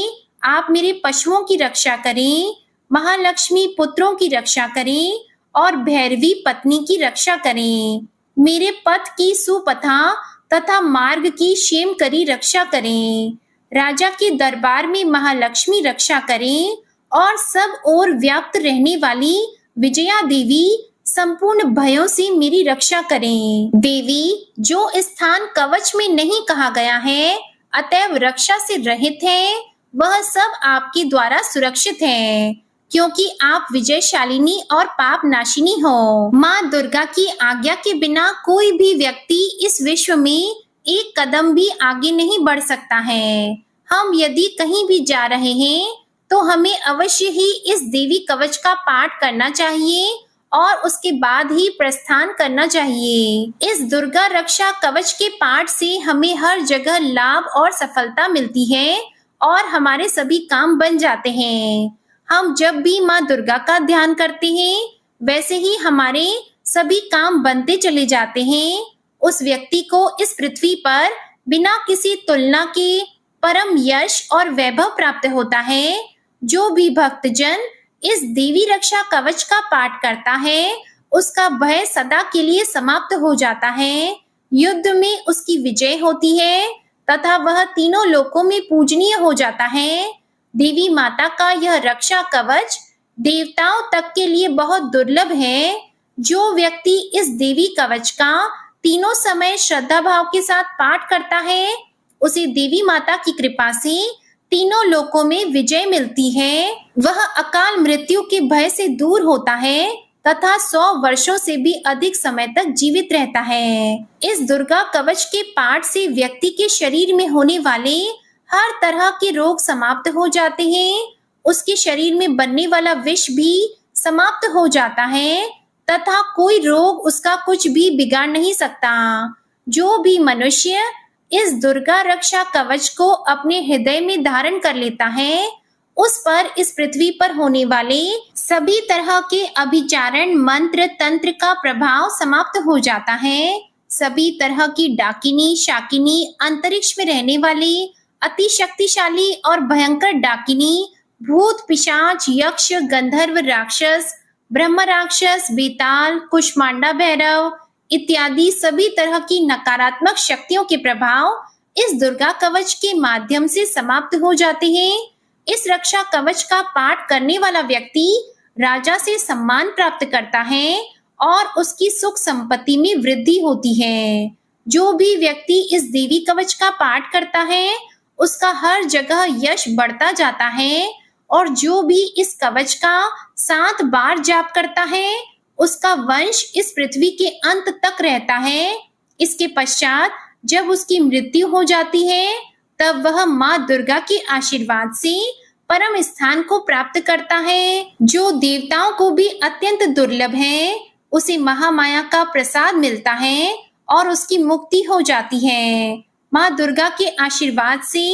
आप मेरे पशुओं की रक्षा करें। महालक्ष्मी पुत्रों की रक्षा करें और भैरवी पत्नी की रक्षा करें। मेरे पथ की सुपथा तथा मार्ग की क्षेमकरी रक्षा करें। राजा के दरबार में महालक्ष्मी रक्षा करें और सब ओर व्याप्त रहने वाली विजया देवी संपूर्ण भयों से मेरी रक्षा करें। देवी जो स्थान कवच में नहीं कहा गया है अतएव रक्षा से रहित है, वह सब आपके द्वारा सुरक्षित है, क्योंकि आप विजयशालिनी और पाप नाशिनी हो। माँ दुर्गा की आज्ञा के बिना कोई भी व्यक्ति इस विश्व में एक कदम भी आगे नहीं बढ़ सकता है। हम यदि कहीं भी जा रहे हैं तो हमें अवश्य ही इस देवी कवच का पाठ करना चाहिए और उसके बाद ही प्रस्थान करना चाहिए। इस दुर्गा रक्षा कवच के पाठ से हमें हर जगह लाभ और सफलता मिलती है और हमारे सभी काम बन जाते हैं। हम जब भी माँ दुर्गा का ध्यान करते हैं वैसे ही हमारे सभी काम बनते चले जाते हैं। उस व्यक्ति को इस पृथ्वी पर बिना किसी तुलना के परम यश और वैभव प्राप्त होता है। जो भी भक्तजन इस देवी रक्षा कवच का पाठ करता है उसका भय सदा के लिए समाप्त हो जाता है। युद्ध में उसकी विजय होती है तथा वह तीनों लोकों में पूजनीय हो जाता है। देवी माता का यह रक्षा कवच देवताओं तक के लिए बहुत दुर्लभ है। जो व्यक्ति इस देवी कवच का तीनों समय श्रद्धा भाव के साथ पाठ करता है उसे देवी माता की कृपा से तीनों लोकों में विजय मिलती है। वह अकाल मृत्यु के भय से दूर होता है तथा 100 वर्षों से भी अधिक समय तक जीवित रहता है। इस दुर्गा कवच के पाठ से व्यक्ति के शरीर में होने वाले हर तरह के रोग समाप्त हो जाते हैं। उसके शरीर में बनने वाला विष भी समाप्त हो जाता है तथा कोई रोग उसका कुछ भी बिगाड़ नहीं सकता। जो भी मनुष्य इस दुर्गा रक्षा कवच को अपने हृदय में धारण कर लेता है, उस पर इस पृथ्वी पर होने वाले सभी तरह के अभिचारण मंत्र तंत्र का प्रभाव समाप्त हो जाता है। सभी तरह की डाकिनी शाकिनी, अंतरिक्ष में रहने वाली अति शक्तिशाली और भयंकर डाकिनी, भूत पिशाच यक्ष गंधर्व राक्षस ब्रह्म राक्षस बेताल कुष्मांडा भैरव इत्यादि सभी तरह की नकारात्मक शक्तियों के प्रभाव इस दुर्गा कवच के माध्यम से समाप्त हो जाते हैं। इस रक्षा कवच का पाठ करने वाला व्यक्ति राजा से सम्मान प्राप्त करता है और उसकी सुख संपत्ति में वृद्धि होती है। जो भी व्यक्ति इस देवी कवच का पाठ करता है, उसका हर जगह यश बढ़ता जाता है और जो भी इस कवच का 7 बार जाप करता है, उसका वंश इस पृथ्वी के अंत तक रहता है। इसके पश्चात जब उसकी मृत्यु हो जाती है, तब वह माँ दुर्गा के आशीर्वाद से परम स्थान को प्राप्त करता है, जो देवताओं को भी अत्यंत दुर्लभ है। उसे महामाया का प्रसाद मिलता है और उसकी मुक्ति हो जाती है। माँ दुर्गा के आशीर्वाद से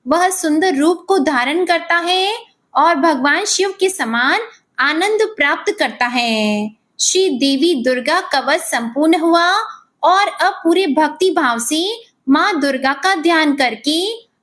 वह सुंदर रूप को धारण करता है और भगवान शिव के समान आनंद प्राप्त करता है। श्री देवी दुर्गा कवच संपूर्ण हुआ और अब पूरे भक्ति भाव से माँ दुर्गा का ध्यान करके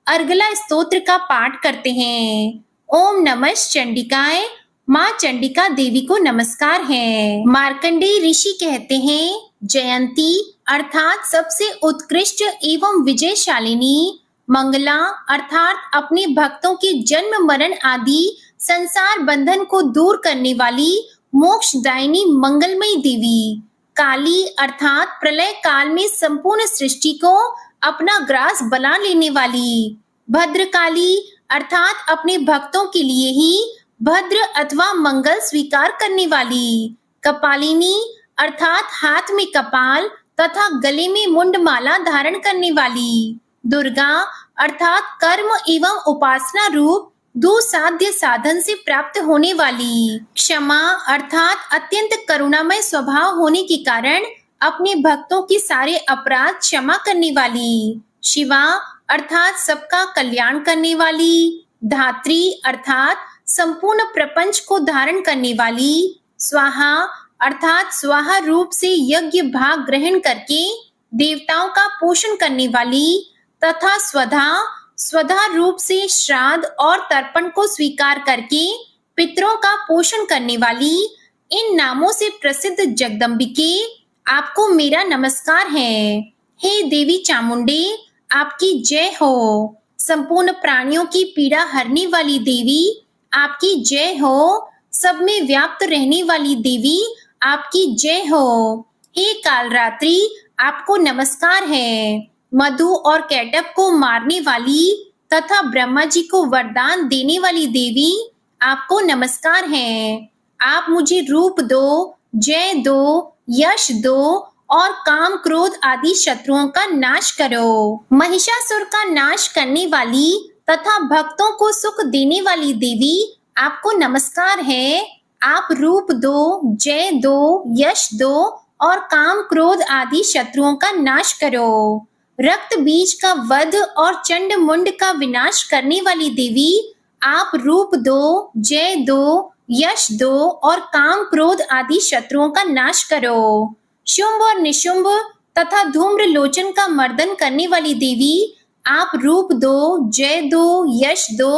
अर्गला स्तोत्र का पाठ करते हैं। ओम नमः चंडिकाय। माँ चंडिका देवी को नमस्कार है। मार्कंडेय ऋषि कहते हैं, जयंती अर्थात सबसे उत्कृष्ट एवं विजयशालिनी, मंगला अर्थात अपने भक्तों के जन्म मरण आदि संसार बंधन को दूर करने वाली मोक्षदायिनी मंगलमयी देवी, काली अर्थात प्रलय काल में संपूर्ण सृष्टि को अपना ग्रास बना लेने वाली, भद्रकाली अर्थात अपने भक्तों के लिए ही भद्र अथवा मंगल स्वीकार करने वाली, कपालिनी अर्थात हाथ में कपाल तथा गले में मुंडमाला धारण करने वाली, दुर्गा अर्थात कर्म एवं उपासना रूप दुसाध्य साधन से प्राप्त होने वाली, क्षमा अर्थात अत्यंत करुणामय स्वभाव होने के कारण अपने भक्तों के सारे अपराध क्षमा करने वाली, शिवा अर्थात सबका कल्याण करने वाली, धात्री अर्थात संपूर्ण प्रपंच को धारण करने वाली, स्वाहा अर्थात स्वाहा रूप से यज्ञ भाग ग्रहण करके देवताओं का पोषण करने वाली, तथा स्वधा स्वधा रूप से श्राद्ध और तर्पण को स्वीकार करके पितरों का पोषण करने वाली, इन नामों से प्रसिद्ध जगदम्बिके, आपको मेरा नमस्कार है। हे देवी चामुंडे, आपकी जय हो। संपूर्ण प्राणियों की पीड़ा हरने वाली देवी, आपकी जय हो। सब में व्याप्त रहने वाली देवी, आपकी जय हो। हे कालरात्रि, आपको नमस्कार है। मधु और कैटब को मारने वाली तथा ब्रह्मा जी को वरदान देने वाली देवी, आपको नमस्कार है। आप मुझे रूप दो, जय दो, यश दो और काम क्रोध आदि शत्रुओं का नाश करो। महिषासुर का नाश करने वाली तथा भक्तों को सुख देने वाली देवी, आपको नमस्कार है। आप रूप दो, जय दो, यश दो और काम क्रोध आदि शत्रुओं का नाश करो। रक्त बीज का वध और चंड मुंड का विनाश करने वाली देवी, आप रूप दो, जय दो, यश दो और काम क्रोध आदि शत्रुओं का नाश करो। शुंभ और निशुंभ तथा धूम्र लोचन का मर्दन करने वाली देवी, आप रूप दो, जय दो, यश दो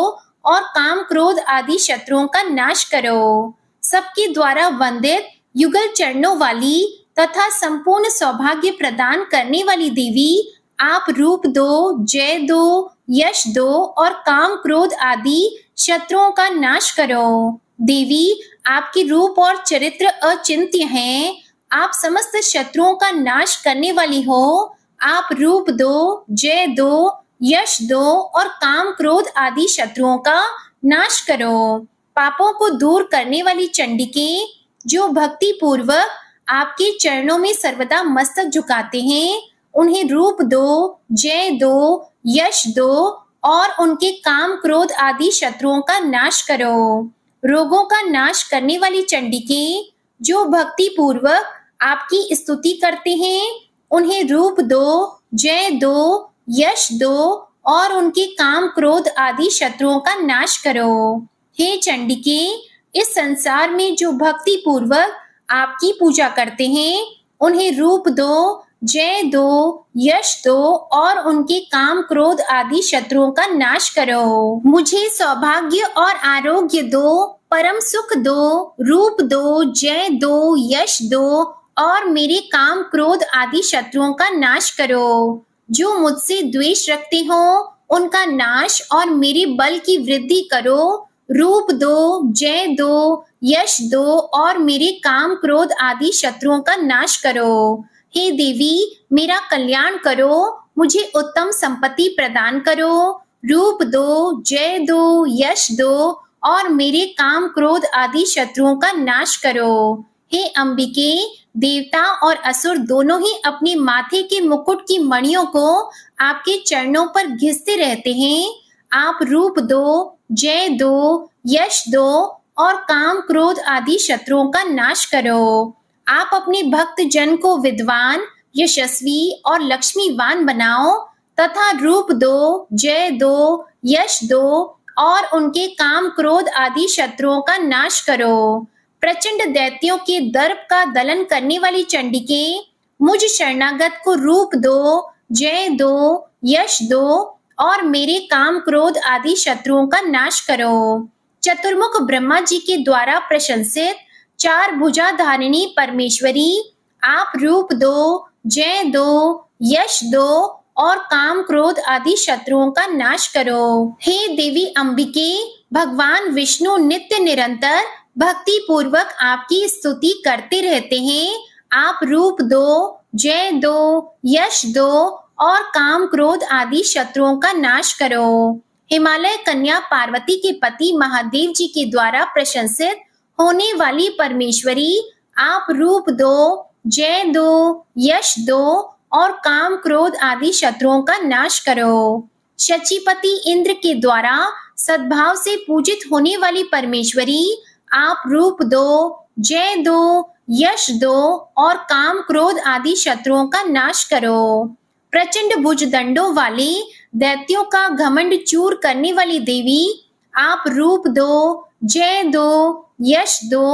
और काम क्रोध आदि शत्रुओं का नाश करो। सबके द्वारा वंदित युगल चरणों वाली तथा संपूर्ण सौभाग्य प्रदान करने वाली देवी, आप रूप दो, जय दो, यश दो और काम क्रोध आदि शत्रुओं का नाश करो। देवी, आपके रूप और चरित्र अचिंत्य हैं। आप समस्त शत्रुओं का नाश करने वाली हो। आप रूप दो, जय दो, यश दो और काम क्रोध आदि शत्रुओं का नाश करो। पापों को दूर करने वाली चंडिके, जो भक्ति पूर्वक आपके चरणों में सर्वदा मस्तक झुकाते हैं, उन्हें रूप दो, जय दो, यश दो और उनके काम क्रोध आदि शत्रुओं का नाश करो। रोगों का नाश करने वाली चंडिके जो भक्ति पूर्वक आपकी स्तुति करते हैं, उन्हें रूप दो, जय दो, यश दो और उनके काम क्रोध आदि शत्रुओं का नाश करो। हे चंडिके, इस संसार में जो भक्ति पूर्वक आपकी पूजा करते हैं, उन्हें रूप दो, जय दो, यश दो और उनके काम क्रोध आदि शत्रुओं का नाश करो। मुझे सौभाग्य और आरोग्य दो, परम सुख दो, रूप दो, जय दो, यश दो और मेरे काम क्रोध आदि शत्रुओं का नाश करो। जो मुझसे द्वेष रखते हो, उनका नाश और मेरे बल की वृद्धि करो। रूप दो, जय दो, यश दो और मेरे काम क्रोध आदि शत्रुओं का नाश करो। हे देवी, मेरा कल्याण करो, मुझे उत्तम संपत्ति प्रदान करो। रूप दो, जय दो, यश दो और मेरे काम क्रोध आदि शत्रुओं का नाश करो। हे अंबिके, देवता और असुर दोनों ही अपने माथे के मुकुट की मणियों को आपके चरणों पर घिसते रहते हैं। आप रूप दो, जय दो, यश दो और काम क्रोध आदि शत्रुओं का नाश करो। आप अपने भक्त जन को विद्वान, यशस्वी और लक्ष्मीवान बनाओ तथा रूप दो, जय दो, यश दो और उनके काम क्रोध आदि शत्रुओं का नाश करो। प्रचंड दैत्यों के दर्प का दलन करने वाली चंडिके, मुझ शरणागत को रूप दो, जय दो, यश दो और मेरे काम क्रोध आदि शत्रुओं का नाश करो। चतुर्मुख ब्रह्मा जी के द्वारा प्रशंसित चार भुजा धारिणी परमेश्वरी, आप रूप दो, जय दो, यश दो और काम क्रोध आदि शत्रुओं का नाश करो। हे देवी अंबिके, भगवान विष्णु नित्य निरंतर भक्ति पूर्वक आपकी स्तुति करते रहते हैं। आप रूप दो, जय दो, यश दो और काम क्रोध आदि शत्रुओं का नाश करो। हिमालय कन्या पार्वती के पति महादेव जी के द्वारा प्रशंसित होने वाली परमेश्वरी, आप रूप दो, जय दो, यश दो और काम क्रोध आदि शत्रुओं का नाश करो। शचीपति इंद्र के द्वारा सद्भाव से पूजित होने वाली परमेश्वरी, आप रूप दो, जय दो, यश दो और काम क्रोध आदि शत्रुओं का नाश करो। प्रचंड भुजदंडों वाले दैत्यों का घमंड चूर करने वाली देवी, आप रूप दो, जय दो, यश दो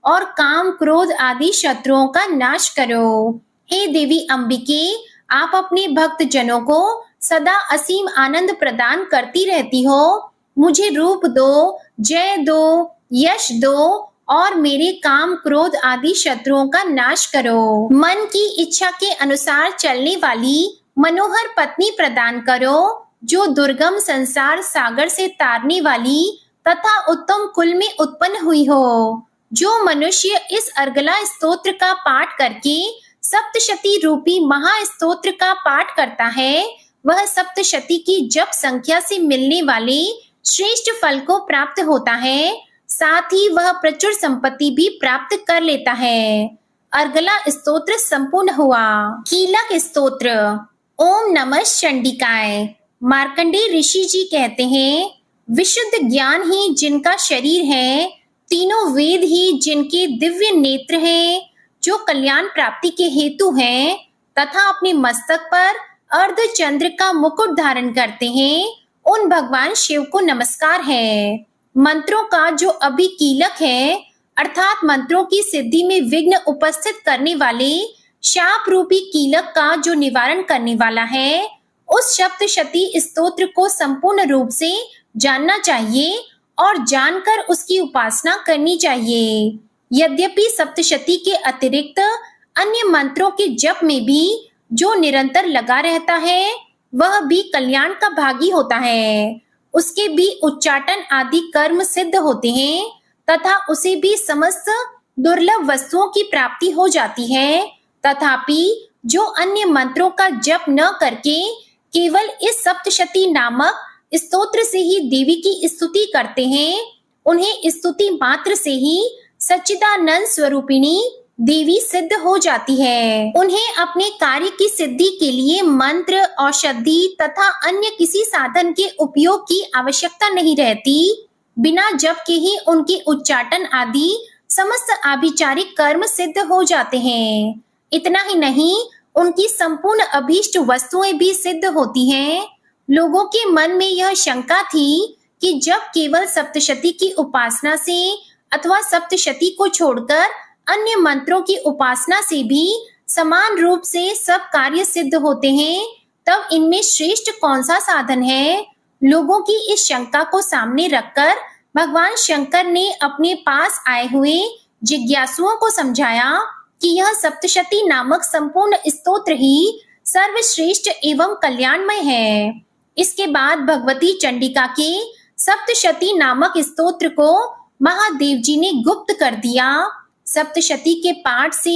और काम क्रोध आदि शत्रुओं का नाश करो। हे देवी अंबिके, आप अपने भक्त जनों को सदा असीम आनंद प्रदान करती रहती हो। मुझे रूप दो, जय दो, यश दो और मेरे काम क्रोध आदि शत्रुओं का नाश करो। मन की इच्छा के अनुसार चलने वाली मनोहर पत्नी प्रदान करो, जो दुर्गम संसार सागर से तारने वाली तथा उत्तम कुल में उत्पन्न हुई हो। जो मनुष्य इस अर्गला स्तोत्र का पाठ करके सप्तशती रूपी महास्तोत्र का पाठ करता है, वह सप्तशती की जप संख्या से मिलने वाले श्रेष्ठ फल को प्राप्त होता है। साथ ही वह प्रचुर संपत्ति भी प्राप्त कर लेता है। अर्गला स्तोत्र संपूर्ण हुआ। कीलक स्तोत्र। ओम नमः चंडिकाय। मार्कंडेय ऋषि जी कहते हैं, विशुद्ध ज्ञान ही जिनका शरीर है, तीनों वेद ही जिनके दिव्य नेत्र हैं, जो कल्याण प्राप्ति के हेतु हैं तथा अपने मस्तक पर अर्धचंद्र का मुकुट धारण करते हैं, उन भगवान शिव को नमस्कार है। मंत्रों का जो अभी कीलक है, अर्थात मंत्रों की सिद्धि में विघ्न उपस्थित करने वाले शाप रूपी कीलक का जो निवारण करने वाला है, उस सप्तशती स्तोत्र को संपूर्ण रूप से जानना चाहिए और जानकर उसकी उपासना करनी चाहिए। यद्यपि सप्तशती के अतिरिक्त अन्य मंत्रों के जप में भी जो निरंतर लगा रहता है, वह भी कल्याण का भागी होता है। उसके भी उच्चाटन आदि कर्म सिद्ध होते हैं तथा उसे भी समस्त दुर्लभ वस्तुओं की प्राप्ति हो जाती है। तथापि जो अन्य मंत्रों का जप न करके केवल इस सप्तशती नामक स्तोत्र से ही देवी की स्तुति करते हैं, उन्हें स्तुति मात्र से ही सच्चिदानंद स्वरूपिणी देवी सिद्ध हो जाती है। उन्हें अपने कार्य की सिद्धि के लिए मंत्र, औषधि तथा अन्य किसी साधन के उपयोग की आवश्यकता नहीं रहती। बिना जप के ही उनके उच्चाटन आदि समस्त आभिचारिक कर्म सिद्ध हो जाते हैं। इतना ही नहीं, उनकी संपूर्ण अभीष्ट वस्तुएं भी सिद्ध होती हैं। लोगों के मन में यह शंका थी कि जब केवल सप्तशती की उपासना से अथवा सप्तशती को छोड़कर अन्य मंत्रों की उपासना से भी समान रूप से सब कार्य सिद्ध होते हैं, तब इनमें श्रेष्ठ कौन सा साधन है? लोगों की इस शंका को सामने रखकर भगवान शंकर ने अपने पास आए हुए जिज्ञासुओं को समझाया कि यह सप्तशती नामक संपूर्ण स्तोत्र ही सर्वश्रेष्ठ एवं कल्याणमय है। इसके बाद भगवती चंडिका के सप्तशती नामक स्तोत्र को महादेव जी ने गुप्त कर दिया। सप्तशती के पाठ से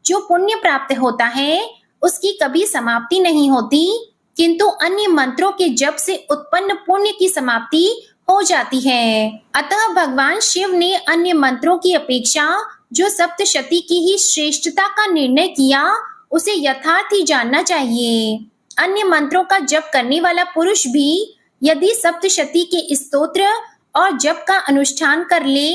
जो पुण्य प्राप्त होता है उसकी कभी समाप्ति नहीं होती, किंतु अन्य मंत्रों के जप से उत्पन्न पुण्य की समाप्ति हो जाती है। अतः भगवान शिव ने अन्य मंत्रों की अपेक्षा जो सप्तशती की ही श्रेष्ठता का निर्णय किया, उसे यथार्थ ही जानना चाहिए। अन्य मंत्रों का जप करने वाला पुरुष भी यदि सप्तशती के स्तोत्र और जप का अनुष्ठान कर ले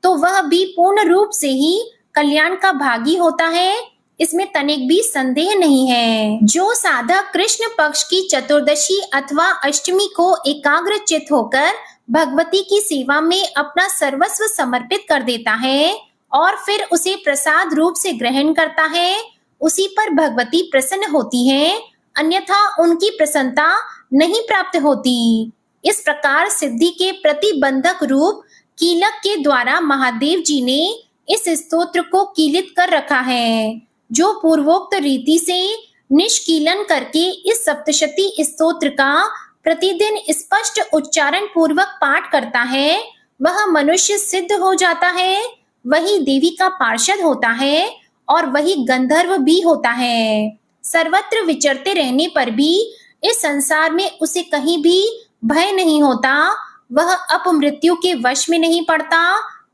तो वह भी पूर्ण रूप से ही कल्याण का भागी होता है, इसमें तनिक भी संदेह नहीं है। जो साधक कृष्ण पक्ष की चतुर्दशी अथवा अष्टमी को एकाग्रचित्त होकर भगवती की सेवा में अपना सर्वस्व समर्पित कर देता है और फिर उसे प्रसाद रूप से ग्रहण करता है, उसी पर भगवती प्रसन्न होती है, अन्यथा उनकी प्रसन्नता नहीं प्राप्त होती। इस प्रकार सिद्धि के प्रतिबंधक रूप कीलक के द्वारा महादेव जी ने इस स्तोत्र को कीलित कर रखा है। जो पूर्वोक्त रीति से निष्कीलन करके इस सप्तशती स्तोत्र का प्रतिदिन स्पष्ट उच्चारण पूर्वक पाठ करता है, वह मनुष्य सिद्ध हो जाता है, वही देवी का पार्षद होता है और वही गंधर्व भी होता है। सर्वत्र विचरते रहने पर भी इस संसार में उसे कहीं भी भय नहीं होता, वह अपमृत्यु के वश में नहीं पड़ता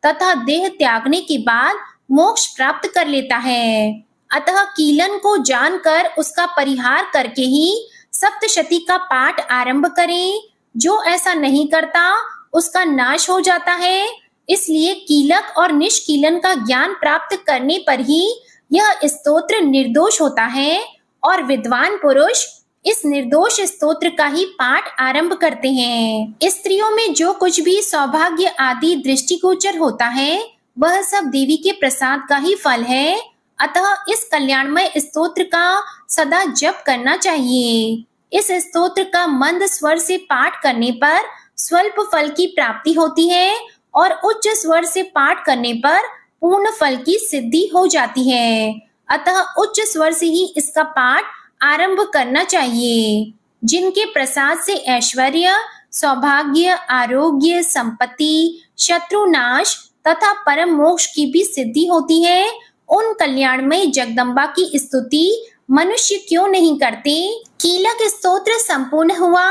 तथा देह त्यागने के बाद मोक्ष प्राप्त कर लेता है। अतः कीलन को जानकर उसका परिहार करके ही सप्तशती का पाठ आरंभ करें। जो ऐसा नहीं करता उसका नाश हो जाता है। इसलिए कीलक और निष्कीलन का ज्ञान प्राप्त करने पर ही यह स्तोत्र निर्दोष होता है और विद्वान पुरुष इस निर्दोष स्तोत्र का ही पाठ आरंभ करते हैं। स्त्रियों में जो कुछ भी सौभाग्य आदि दृष्टिगोचर होता है वह सब देवी के प्रसाद का ही फल है। अतः इस कल्याणमय स्तोत्र का सदा जप करना चाहिए। इस स्तोत्र का मंद स्वर से पाठ करने पर स्वल्प फल की प्राप्ति होती है और उच्च स्वर से पाठ करने पर पूर्ण फल की सिद्धि हो जाती है। अतः उच्च स्वर से ही इसका पाठ आरंभ करना चाहिए। जिनके प्रसाद से ऐश्वर्य, सौभाग्य, आरोग्य, संपत्ति, शत्रुनाश तथा परम मोक्ष की भी सिद्धि होती है, उन कल्याणमय जगदम्बा की स्तुति मनुष्य क्यों नहीं करते। कीलक स्तोत्र संपूर्ण हुआ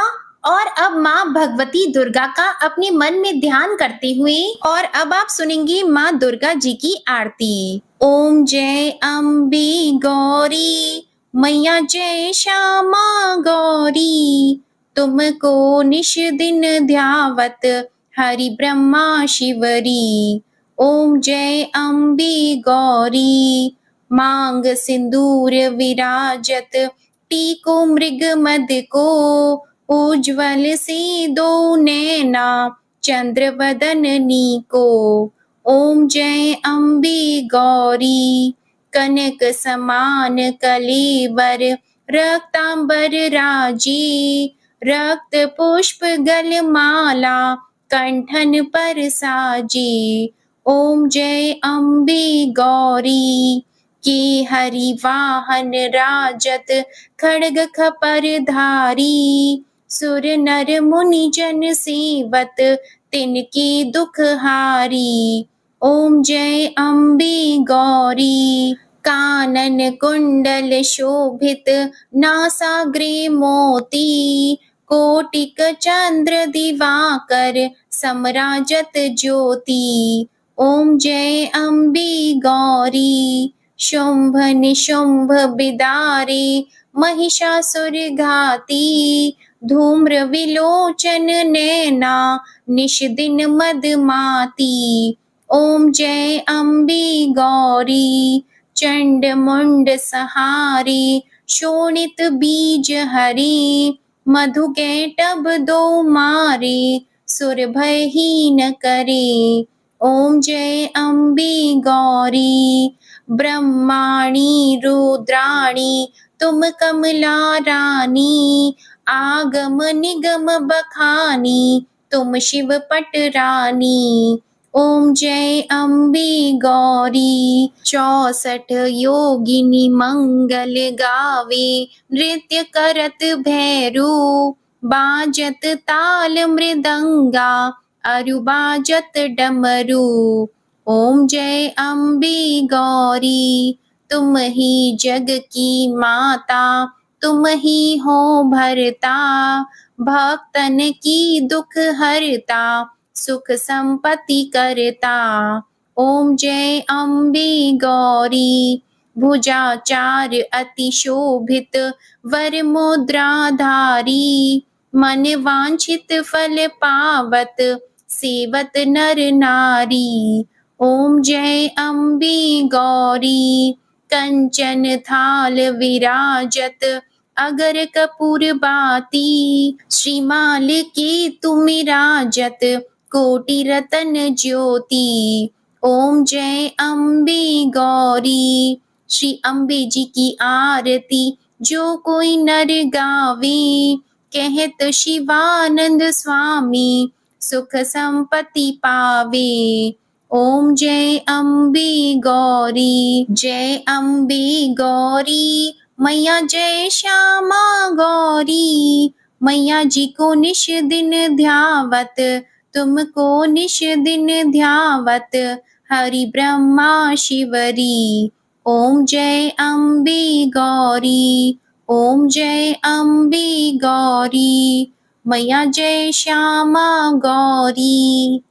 और अब माँ भगवती दुर्गा का अपने मन में ध्यान करते हुए और अब आप सुनेंगे माँ दुर्गा जी की आरती। ओम जय अम्बे गौरी मैया जय श्यामा गौरी, तुमको निश दिन ध्यावत हरि ब्रह्मा शिवरी। ओम जय अम्बे गौरी मांग सिंदूर विराजत, टीको मृग मद को उज्ज्वल से दो नैना चंद्र वदननी को। ओम जय अम्बे गौरी कनक समान कलेवर रक्तांबर राजी, रक्त पुष्प गल माला कंठन पर साजी। ओम जय अम्बे गौरी के हरि वाहन राजत, खड्ग खपर धारी, सुर नर मुनि जन सेवत तिनके दुख हारी। ओम जय अम्बे गौरी कानन कुंडल शोभित, नासाग्रे मोती, कोटिक चंद्र दिवाकर समराजत ज्योति। ओम जय अम्बे गौरी शुंभ निशुंभ बिदारे महिषासुर घाती धूम्र विलोचन नैना निश दिन मदमाती। ओम जय अम्बे गौरी चंड मुंड सहारे शोणित बीज हरि मधु कैटभ दो मारे सुर भय हीन करे। ओम जय अम्बे गौरी ब्रह्माणी रुद्राणी तुम कमला रानी आगम निगम बखानी तुम शिव पट रानी। ओम जय अम्बे गौरी 64 योगिनी मंगल गावे नृत्य करत भैरू बाजत ताल मृदंगा अरु बाजत डमरू। ओम जय अम्बे गौरी तुम ही जग की माता तुम ही हो भरता भक्तन की दुख हरता सुख संपत्ति करता। ओम जय अम्बे गौरी भुजाचार अति शोभित वर मुद्राधारी मन वांछित फल पावत सेवत नर नारी। ओम जय अम्बे गौरी कंचन थाल विराजत अगर कपूर बाती श्रीमाल के तुम राजत कोटि रतन ज्योति। ओम जय अम्बे गौरी श्री अम्बे जी की आरती जो कोई नर गावे कहत शिवानंद स्वामी सुख संपत्ति पावे। ओम जय अम्बे गौरी जय अम्बे गौरी मैया जय श्यामा गौरी मैया जी को निश दिन ध्यावत तुमको निश दिन ध्यावत हरि ब्रह्मा शिवरी। ओम जय अम्बे गौरी ओम जय अम्बे गौरी मैया जय श्यामा गौरी।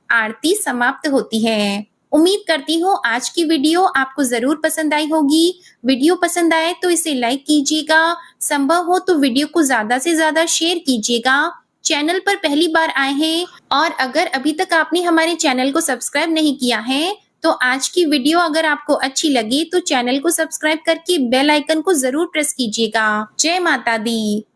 आरती समाप्त होती है। उम्मीद करती हूँ आज की वीडियो आपको जरूर पसंद आई होगी। वीडियो पसंद आए तो इसे लाइक कीजिएगा, संभव हो तो वीडियो को ज्यादा से ज्यादा शेयर कीजिएगा। चैनल पर पहली बार आए हैं और अगर अभी तक आपने हमारे चैनल को सब्सक्राइब नहीं किया है तो आज की वीडियो अगर आपको अच्छी लगी तो चैनल को सब्सक्राइब करके बेल आइकन को जरूर प्रेस कीजिएगा। जय माता दी।